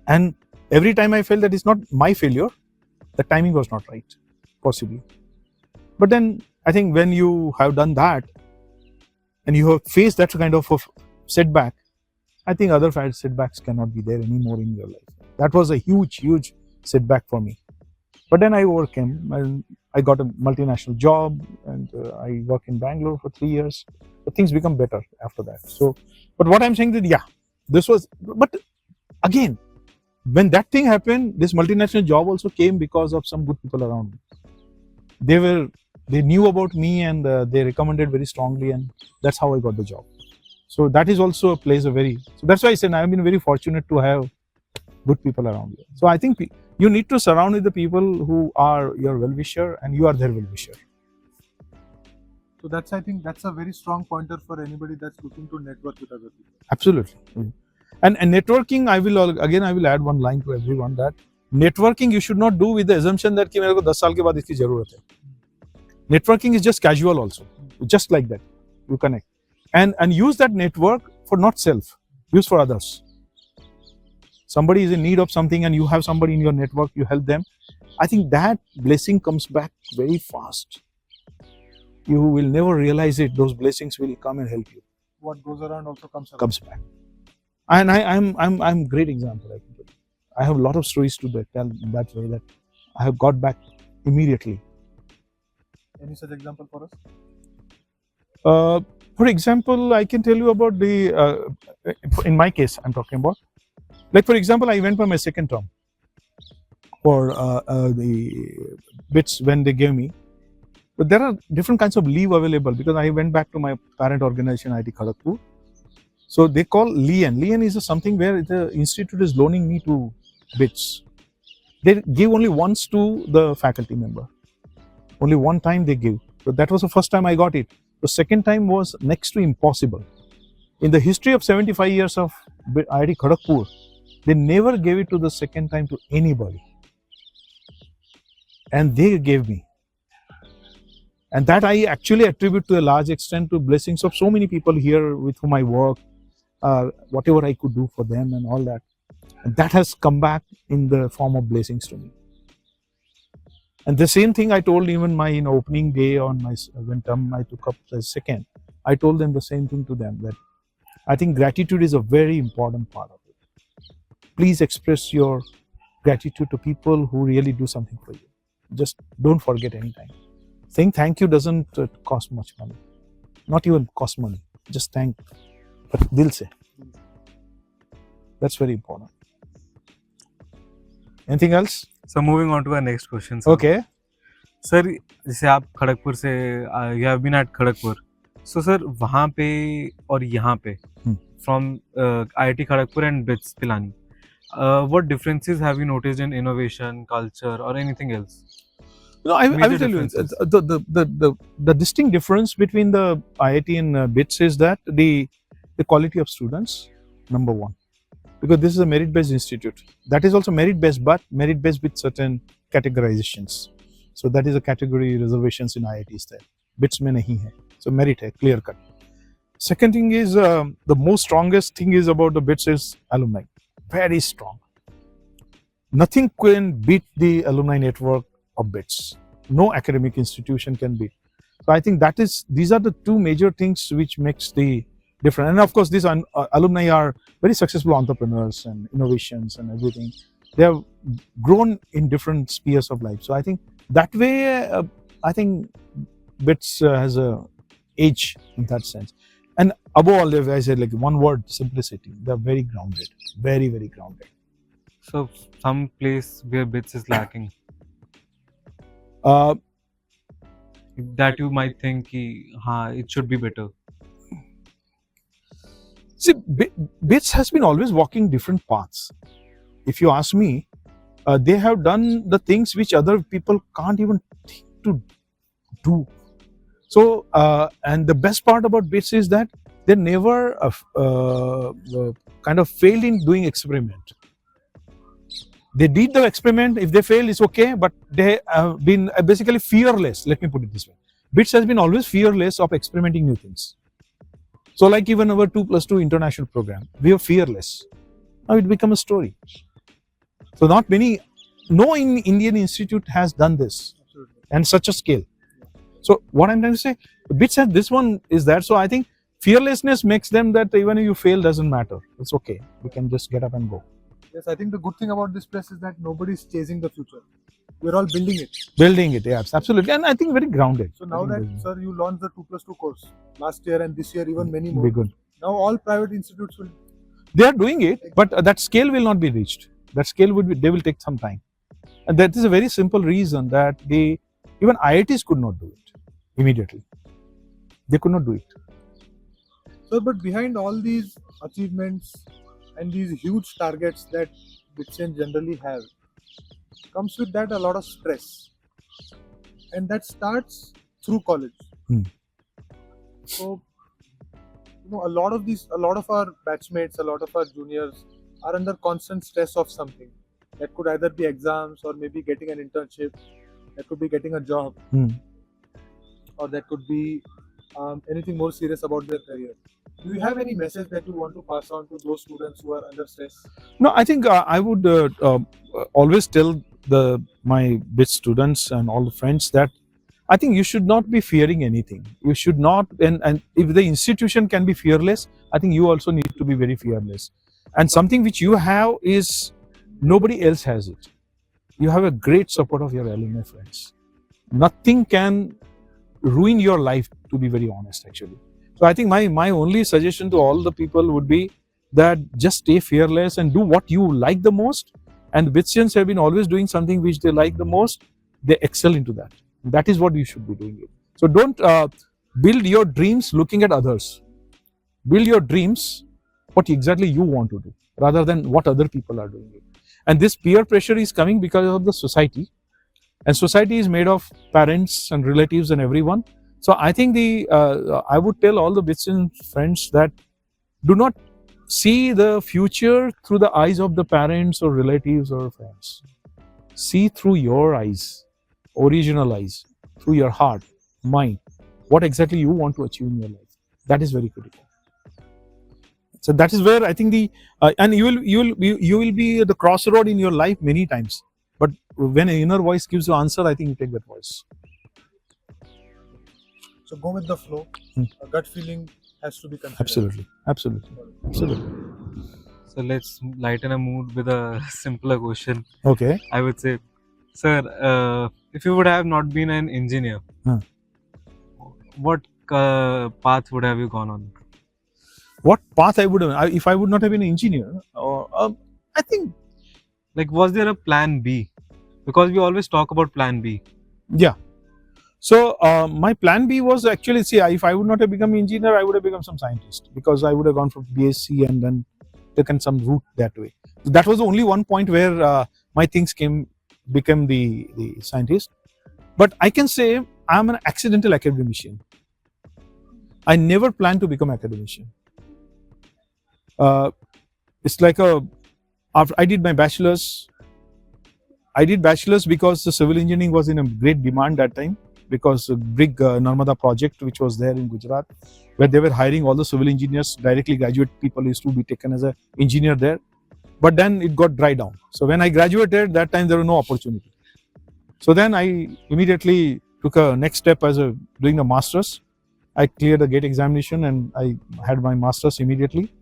[SPEAKER 1] And every time I felt that it's not my failure, the timing was not right, possibly. But then I think when you have done that and you have faced that kind of a setback, I think other setbacks cannot be there anymore in your life. That was a huge setback for me. But then I overcame and I got a multinational job and I worked in Bangalore for 3 years. But things become better after that. So, but what I'm saying that, yeah, this was, but again, when that thing happened, this multinational job also came because of some good people around me. They knew about me and they recommended very strongly, and that's how I got the job. So that is also plays a very, so that's why I said I've been very fortunate to have good people around you. So I think you need to surround with the people who are your well-wisher and you are their well-wisher.
[SPEAKER 4] So I think that's a very strong pointer for anybody that's looking to network with other people.
[SPEAKER 1] Absolutely. And networking, I will add one line to everyone that networking you should not do with the assumption that कि मेरे को 10 साल के बाद इसकी जरूरत है. Networking is just casual also, just like that. You connect and use that network for not self, use for others. Somebody is in need of something and you have somebody in your network, you help them. I think that blessing comes back very fast. You will never realize it. Those blessings will come and help you.
[SPEAKER 4] What goes around also comes around.
[SPEAKER 1] Comes back. And I'm great example. I have a lot of stories to tell in that way that I have got back immediately.
[SPEAKER 4] Any such example for us?
[SPEAKER 1] For example, I can tell you about the, in my case, I'm talking about, like for example, I went for my second term for the bits when they gave me. But there are different kinds of leave available because I went back to my parent organization, IIT Kharagpur. So they call LIAN. LIAN is something where the institute is loaning me to bits. They give only once to the faculty member. Only one time they give. So that was the first time I got it. The second time was next to impossible. In the history of 75 years of IIT Kharagpur, they never gave it to the second time to anybody. And they gave me. And that I actually attribute to a large extent to blessings of so many people here with whom I work, whatever I could do for them and all that. And that has come back in the form of blessings to me. And the same thing I told even my opening day on my when term I took up the second. I told them the same thing to them, that I think gratitude is a very important part of it. Please express your gratitude to people who really do something for you. Just don't forget anytime. Saying thank you doesn't cost much money. Not even cost money. Just thank. But dil se. That's very important. Anything else?
[SPEAKER 3] So moving on to our next question. Sir.
[SPEAKER 1] Okay.
[SPEAKER 3] Sir जैसे आप खड़गपुर से you have been at Kharagpur, so sir वहाँ पे और यहाँ पे from IIT Kharagpur and BITS Pilani, what differences have you noticed in innovation, culture, or anything else?
[SPEAKER 1] No, I will
[SPEAKER 3] Major
[SPEAKER 1] tell you
[SPEAKER 3] differences.
[SPEAKER 1] the distinct difference between the IIT and BITS is that the quality of students, number one, because this is a merit-based institute. That is also merit-based, but merit-based with certain categorizations. So that is a category reservations in IITs there. BITS में नहीं है. So merit है, clear cut. Second thing is the most strongest thing is about the BITS is alumni, very strong. Nothing can beat the alumni network of BITS. No academic institution can beat. So I think these are the two major things which makes the difference. And of course, these alumni are very successful entrepreneurs and innovations and everything. They have grown in different spheres of life. So I think that way, I think BITS has a edge in that sense. And above all, if I said like one word, simplicity. They are very grounded, very, very grounded.
[SPEAKER 3] So some place where BITS is lacking. That you might think ki, it should be better.
[SPEAKER 1] See, BITS has been always walking different paths. If you ask me, they have done the things which other people can't even think to do. So, and the best part about BITS is that they never kind of failed in doing experiment. They did the experiment. If they fail, it's okay. But they have been basically fearless. Let me put it this way: BITS has been always fearless of experimenting new things. So, like even our 2+2 international program, we are fearless. Now it become a story. So, no Indian institute has done this and such a scale. So, what I'm trying to say, BITS has this one is that. So, I think fearlessness makes them that even if you fail, doesn't matter. It's okay. We can just get up and go.
[SPEAKER 4] Yes, I think the good thing about this place is that nobody's chasing the future. We're all building it.
[SPEAKER 1] Building it, yes, absolutely. And I think very grounded.
[SPEAKER 4] So now that, sir, you launched the 2+2 course last year and this year, even many more.
[SPEAKER 1] Be good.
[SPEAKER 4] Now all private institutes will.
[SPEAKER 1] They are doing it, but that scale will not be reached. That scale they will take some time. And that is a very simple reason that even IITs could not do it immediately. They could not do it.
[SPEAKER 4] So, but behind all these achievements and these huge targets that BITS generally have, comes with that a lot of stress, and that starts through college. So, a lot of our batchmates, a lot of our juniors are under constant stress of something. That could either be exams, or maybe getting an internship. That could be getting a job, or that could be anything more serious about their career. Do you have any message that you want to pass on to those students who are under stress?
[SPEAKER 1] No, I think I would always tell my BITS students and all the friends that I think you should not be fearing anything. You should not, and if the institution can be fearless, I think you also need to be very fearless. And something which you have is nobody else has it. You have a great support of your alumni friends. Nothing can ruin your life, to be very honest, actually. So I think my only suggestion to all the people would be that just stay fearless and do what you like the most. And BITSians have been always doing something which they like the most. They excel into that. That is what you should be doing. So don't build your dreams looking at others. Build your dreams what exactly you want to do rather than what other people are doing. And this peer pressure is coming because of the society. And society is made of parents and relatives and everyone. So I think I would tell all the BITSian friends that do not see the future through the eyes of the parents or relatives or friends. See through your eyes, original eyes, through your heart, mind, what exactly you want to achieve in your life. That is very critical. So that is where I think and you will be at the crossroad in your life many times. But when an inner voice gives you answer, I think you take that voice.
[SPEAKER 4] So go with the flow. A gut feeling has to be considered.
[SPEAKER 1] Absolutely, absolutely, absolutely.
[SPEAKER 3] So let's lighten a mood with a simpler question.
[SPEAKER 1] Okay.
[SPEAKER 3] I would say, sir, if you would have not been an engineer, what path would have you gone on?
[SPEAKER 1] What path I would have, if I would not have been an engineer, I think.
[SPEAKER 3] Like, was there a plan B? Because we always talk about plan B.
[SPEAKER 1] Yeah. So my plan B was actually, see, if I would not have become an engineer, I would have become some scientist, because I would have gone for BSc and then taken some route that way. That was the only one point where my things became the scientist. But I can say I'm an accidental academician. I never planned to become an academician. It's like after I did my bachelor's, I did bachelor's because the civil engineering was in a great demand that time, because a big Narmada project which was there in Gujarat, where they were hiring all the civil engineers, directly graduate people used to be taken as an engineer there. But then it got dry down. So when I graduated, that time there was no opportunity. So then I immediately took a next step as doing a master's. I cleared the GATE examination and I had my master's immediately.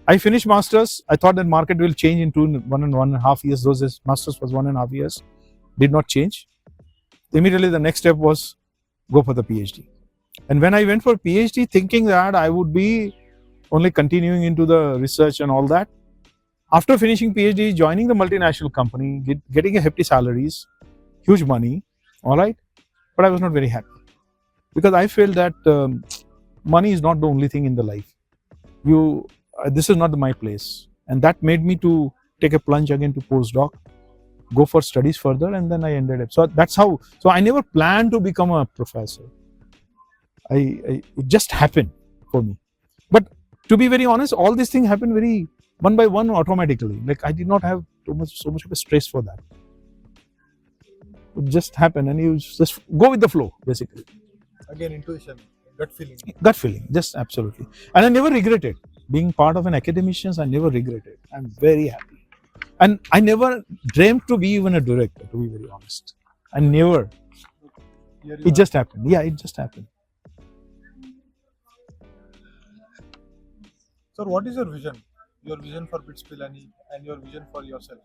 [SPEAKER 1] I finished masters. I thought that market will change in 1.5 years. Those masters was 1.5 years. Did not change. Immediately the next step was go for the PhD. And when I went for PhD, thinking that I would be only continuing into the research and all that, after finishing PhD, joining the multinational company, getting a hefty salaries, huge money, all right, but I was not very happy, because I felt that money is not the only thing in the life. This is not my place, and that made me to take a plunge again to postdoc, go for studies further, and then I ended up. So that's how. So I never planned to become a professor. It just happened for me. But to be very honest, all these things happened very one by one automatically. Like I did not have so much of a stress for that. It just happened, and you just go with the flow, basically.
[SPEAKER 4] Again, intuition, gut feeling.
[SPEAKER 1] Gut feeling, just absolutely. And I never regretted being part of an academician. I never regretted. I'm very happy. And I never dreamt to be even a director, to be very honest. I never. It just happened. Yeah, it just happened.
[SPEAKER 4] Sir, what is your vision? Your vision for BITS Pilani and your vision for yourself?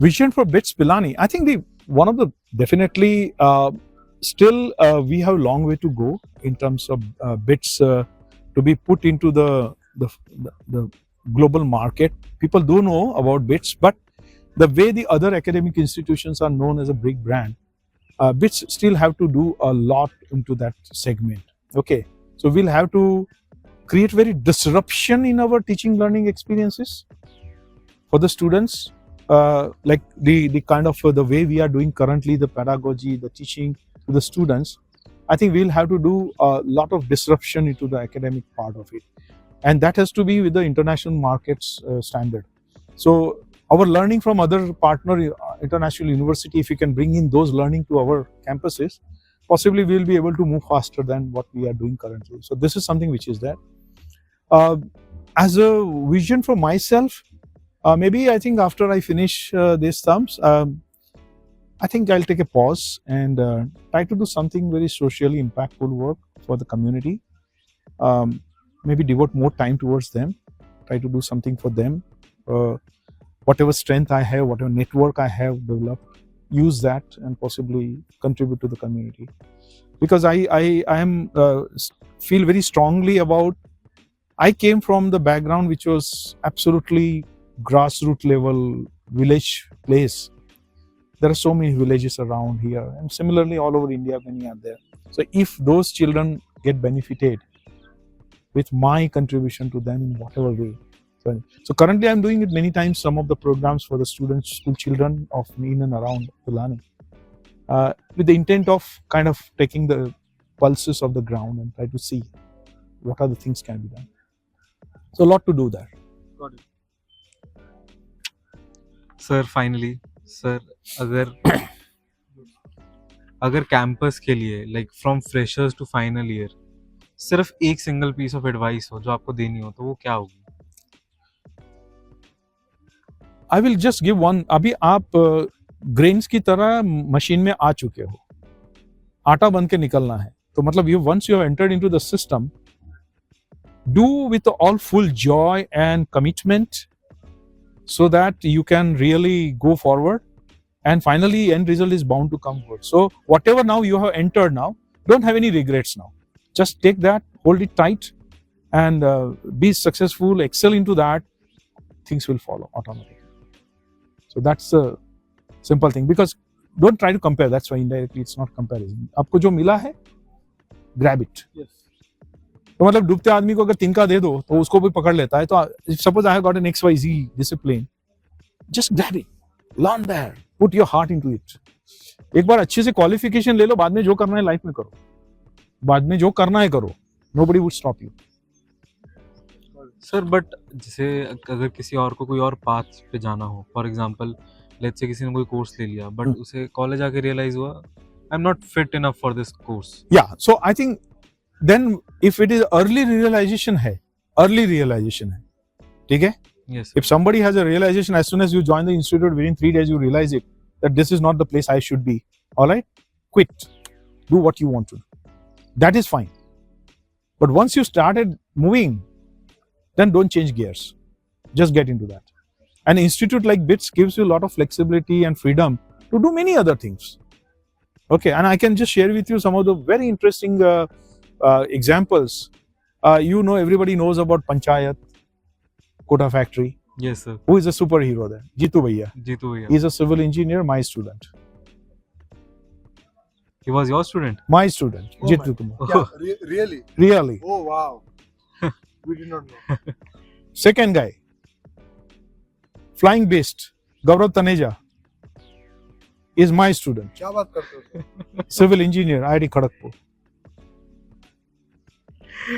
[SPEAKER 1] Vision for BITS Pilani. I think one of the definitely still we have a long way to go in terms of BITS to be put into the global market. People do know about BITS, but the way the other academic institutions are known as a big brand, BITS still have to do a lot into that segment. Okay, so we'll have to create very disruption in our teaching learning experiences for the students, like the kind of the way we are doing currently, the pedagogy, the teaching to the students. I think we'll have to do a lot of disruption into the academic part of it, and that has to be with the international markets standard. So our learning from other partner international university, if we can bring in those learning to our campuses, possibly we'll be able to move faster than what we are doing currently. So this is something which is there. As a vision for myself, maybe I think after I finish these terms, I think I'll take a pause and try to do something very socially impactful work for the community. Maybe devote more time towards them. try to do something for them. Whatever strength I have, whatever network I have developed, use that and possibly contribute to the community. Because I am feel very strongly about. I came from the background which was absolutely grassroots level village place. There are so many villages around here, and similarly all over India many are there. So if those children get benefited with my contribution to them in whatever way. So currently I'm doing it many times, some of the programs for the students, school children of in and around Pilani, with the intent of kind of taking the pulses of the ground and try to see what are the things can be done. So a lot to do there.
[SPEAKER 4] Got it.
[SPEAKER 3] Sir finally sir अगर campus के लिए like from freshers to final year सिर्फ एक single piece of advice हो जो आपको देनी हो तो वो क्या होगी?
[SPEAKER 1] I will just give one. अभी आप ग्रेन्स की तरह मशीन में आ चुके हो, आटा बन के निकलना है, तो मतलब you once you have entered into the system, do with all full joy and commitment so that you can really go forward, and finally end result is bound to come good. So whatever now you have entered now, don't have any regrets now. Just take that, hold it tight, and be successful, excel into that, things will follow automatically. So that's a simple thing, because don't try to compare. That's why indirectly it's not comparison. आपको जो मिला है, grab it.
[SPEAKER 4] Yes.
[SPEAKER 1] तो मतलब डूबते आदमी को अगर तिनका दे दो तो उसको भी पकड़ लेता है. तो suppose I have got an XYZ discipline, just grab it, learn that, put your heart into it. एक बार अच्छे से क्वालिफिकेशन ले लो, बाद में जो करना है लाइफ में करो, बाद में जो करना है करो. Nobody would stop you.
[SPEAKER 3] Sir but जैसे अगर किसी और को कोई और पाथ पे जाना हो, फॉर एग्जांपल लेट्स से किसी ने कोई कोर्स ले लिया बट उसे कॉलेज आके रियलाइज हुआ I am not fit enough for this course.
[SPEAKER 1] Yeah so I think then if it is early realization है, ठीक है?
[SPEAKER 3] Yes.
[SPEAKER 1] If somebody has a realization as soon as you join the institute, within 3 days you realize it, that this is not the place I should be, all right? Quit. Do what you want to do. That is fine. But once you started moving, then don't change gears. Just get into that. An institute like BITS gives you a lot of flexibility and freedom to do many other things. Okay, and I can just share with you some of the very interesting examples. Everybody knows about Panchayat, Kota Factory.
[SPEAKER 3] Yes sir.
[SPEAKER 1] Who is a superhero there? Jitu Bhaiya.
[SPEAKER 3] Jitu भैया.
[SPEAKER 1] He is a civil engineer, my student.
[SPEAKER 3] He was your student?
[SPEAKER 1] My student,
[SPEAKER 4] Oh
[SPEAKER 1] Jitu
[SPEAKER 4] my-
[SPEAKER 1] Kumar.
[SPEAKER 4] Yeah, really?
[SPEAKER 1] Really.
[SPEAKER 4] Oh wow. We did not know.
[SPEAKER 1] Second guy, Flying Beast, Gaurav Taneja, is my student.
[SPEAKER 4] क्या बात करते हो?
[SPEAKER 1] Civil engineer, IIT Kharagpur.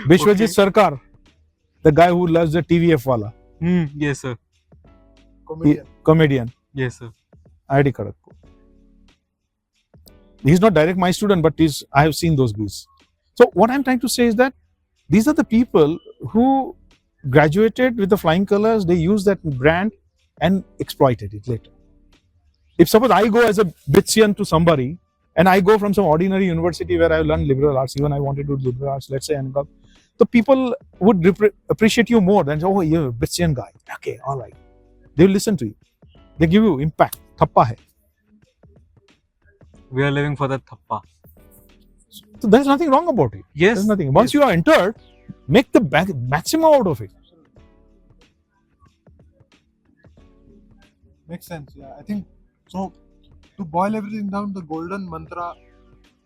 [SPEAKER 1] Vishwajit
[SPEAKER 3] Okay.
[SPEAKER 1] Sarkar, the guy who loves the TVF wala,
[SPEAKER 3] Yes sir.
[SPEAKER 4] Comedian.
[SPEAKER 1] comedian,
[SPEAKER 3] Yes sir.
[SPEAKER 1] IIT Kharagpur. He's not direct my student, but I have seen those guys. So what I'm trying to say is that these are the people who graduated with the flying colors. They use that brand and exploited it later. If suppose I go as a Bitsian to somebody, and I go from some ordinary university where I learned liberal arts, even I wanted to do liberal arts, let's say, and the people would appreciate you more than, oh, you're a Bitsian guy. Okay, all right. They will listen to you. They give you impact. Thappa hai.
[SPEAKER 3] We are living for that thappa.
[SPEAKER 1] So there's nothing wrong about it.
[SPEAKER 3] Yes.
[SPEAKER 1] There's nothing. Once you are entered, make the maximum out of it.
[SPEAKER 4] Makes sense. Yeah, I think so. To boil everything down, the golden mantra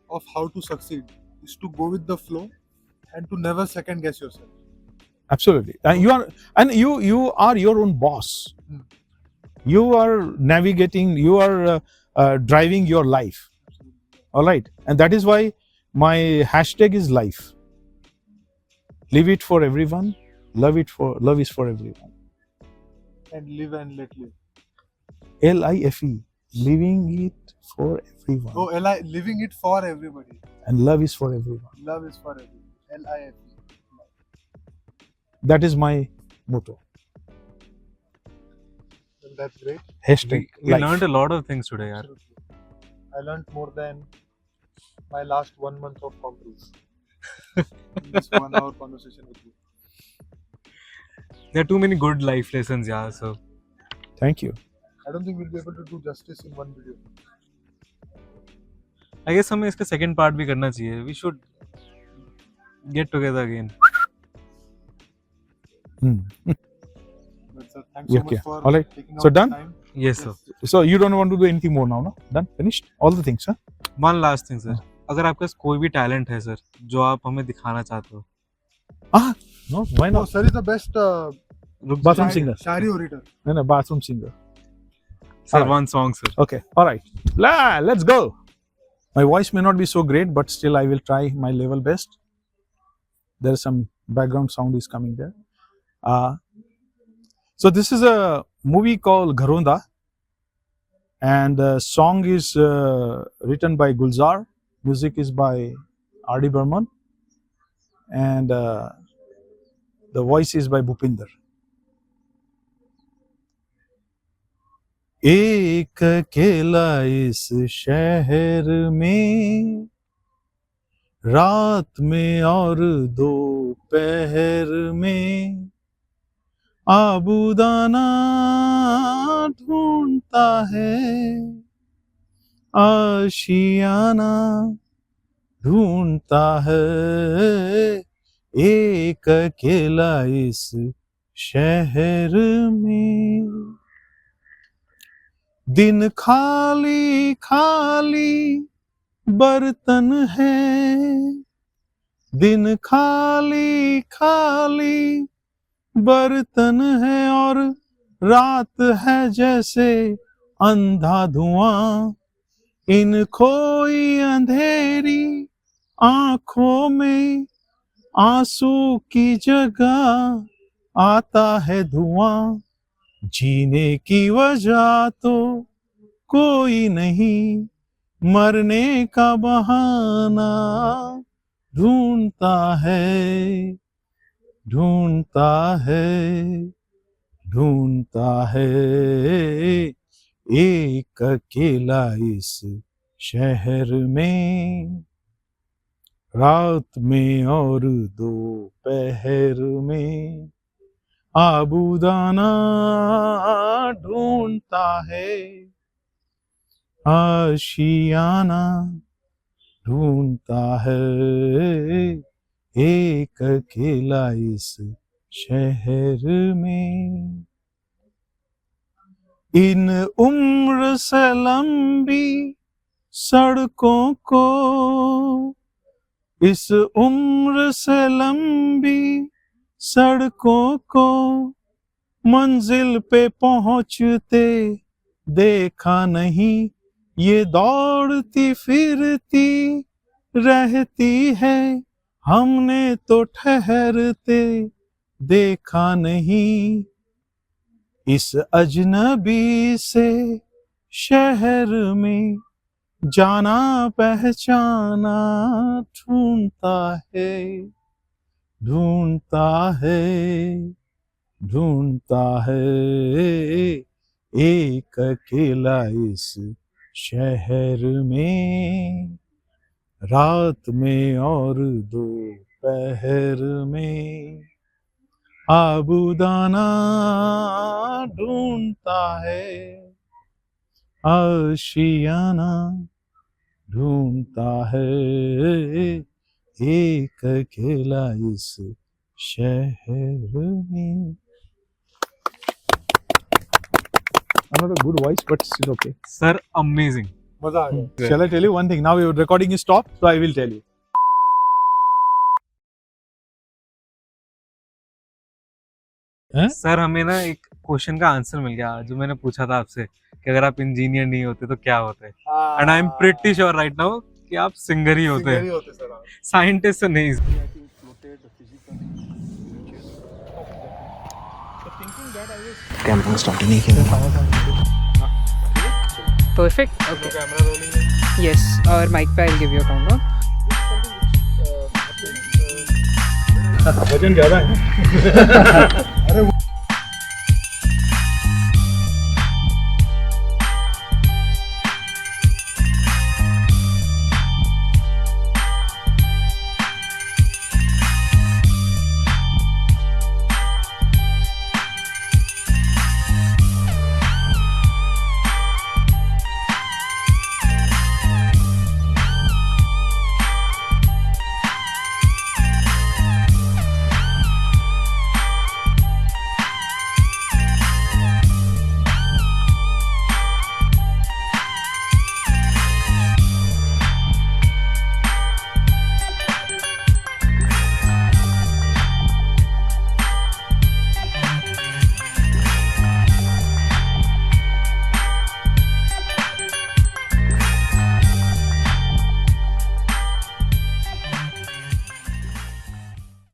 [SPEAKER 4] of how to succeed is to go with the flow and to never second guess yourself.
[SPEAKER 1] Absolutely. And you are your own boss.
[SPEAKER 4] Hmm.
[SPEAKER 1] You are navigating, you are driving your life. All right. And that is why my hashtag is life. Live it for everyone. Love is for everyone.
[SPEAKER 4] And live and let live.
[SPEAKER 1] LIFE. Living it for everyone.
[SPEAKER 4] Oh, living it for everybody.
[SPEAKER 1] And love is for everyone.
[SPEAKER 4] Love is for everyone. LIFE.
[SPEAKER 1] That is my motto.
[SPEAKER 4] Well, that's great.
[SPEAKER 1] Hashtag
[SPEAKER 3] We
[SPEAKER 1] life.
[SPEAKER 3] learned a lot of things today, yaar.
[SPEAKER 4] Absolutely. I learned more than my last 1 month of comp rules in this 1 hour conversation with you.
[SPEAKER 3] there are too many good life lessons, yeah. So
[SPEAKER 1] Thank you.
[SPEAKER 4] I don't think we'll be able to do justice in one video.
[SPEAKER 3] I guess हमें इसका second part भी करना चाहिए. We should get together again.
[SPEAKER 1] Hmm.
[SPEAKER 4] But sir, thanks so
[SPEAKER 1] Yeah,
[SPEAKER 4] much
[SPEAKER 1] yeah.
[SPEAKER 4] for
[SPEAKER 1] All right.
[SPEAKER 4] taking
[SPEAKER 1] So
[SPEAKER 4] out the
[SPEAKER 1] done?
[SPEAKER 4] time.
[SPEAKER 3] Yes, sir.
[SPEAKER 1] So you don't want to do anything more now, no? Done? Finished? All the things, huh?
[SPEAKER 3] One last thing, sir. अगर आपके पास कोई भी talent है, sir, जो आप हमें दिखाना चाहते हो,
[SPEAKER 1] No, why
[SPEAKER 4] No,
[SPEAKER 1] not?
[SPEAKER 4] sir is the best
[SPEAKER 3] रुक
[SPEAKER 1] Bathroom
[SPEAKER 3] जाइए.
[SPEAKER 1] singer.
[SPEAKER 4] shari orator.
[SPEAKER 1] No, bathroom singer.
[SPEAKER 3] Sir,
[SPEAKER 1] Alright.
[SPEAKER 3] one song, sir.
[SPEAKER 1] Okay, all right. Let's go. My voice may not be so great, but still I will try my level best. There's some background sound is coming there. So this is a movie called Gharonda, and the song is written by Gulzar. Music is by R.D. Burman, and the voice is by Bhupinder. एक अकेला इस शहर में, रात में और दोपहर में, आबूदाना ढूंढता है, आशियाना ढूंढता है, एक अकेला इस शहर में। दिन खाली खाली बर्तन है, दिन खाली खाली बर्तन है, और रात है जैसे अंधा धुआं, इन खोई अंधेरी आंखों में आंसू की जगह आता है धुआं, जीने की वजह तो कोई नहीं, मरने का बहाना ढूंढता है, ढूंढता है, ढूंढता है, एक अकेला इस शहर में, रात में और दोपहर में, आबूदाना ढूंढता है, आशियाना ढूंढता है, एक अकेला इस शहर में। इन उम्र से लंबी सड़कों को, इस उम्र से लंबी सड़कों को, मंजिल पे पहुंचते देखा नहीं, ये दौड़ती फिरती रहती है, हमने तो ठहरते देखा नहीं, इस अजनबी से शहर में जाना पहचाना ढूंढता है, ढूंढता है, ढूंढता है, एक अकेला इस शहर में, रात में और दोपहर में, आबूदाना ढूंढता है, आशियाना ढूंढता है, एक अकेला इस शहर में। Another good voice, but still okay.
[SPEAKER 3] Sir, amazing.
[SPEAKER 4] मजा आ गया.
[SPEAKER 1] Shall I tell you one thing? Now your recording is stopped, so I will tell you.
[SPEAKER 3] Sir हमें ना एक क्वेश्चन का आंसर मिल गया जो मैंने पूछा था आपसे कि अगर आप इंजीनियर नहीं होते तो क्या होते, and I am pretty sure right now कि आप सिंगर ही होते हैं, साइंटिस्ट तो नहीं।
[SPEAKER 2] कैमरा स्टार्ट नहीं किया।
[SPEAKER 7] Perfect. Okay. Yes. और mic पे I'll give you a countdown.
[SPEAKER 1] वजन ज्यादा है।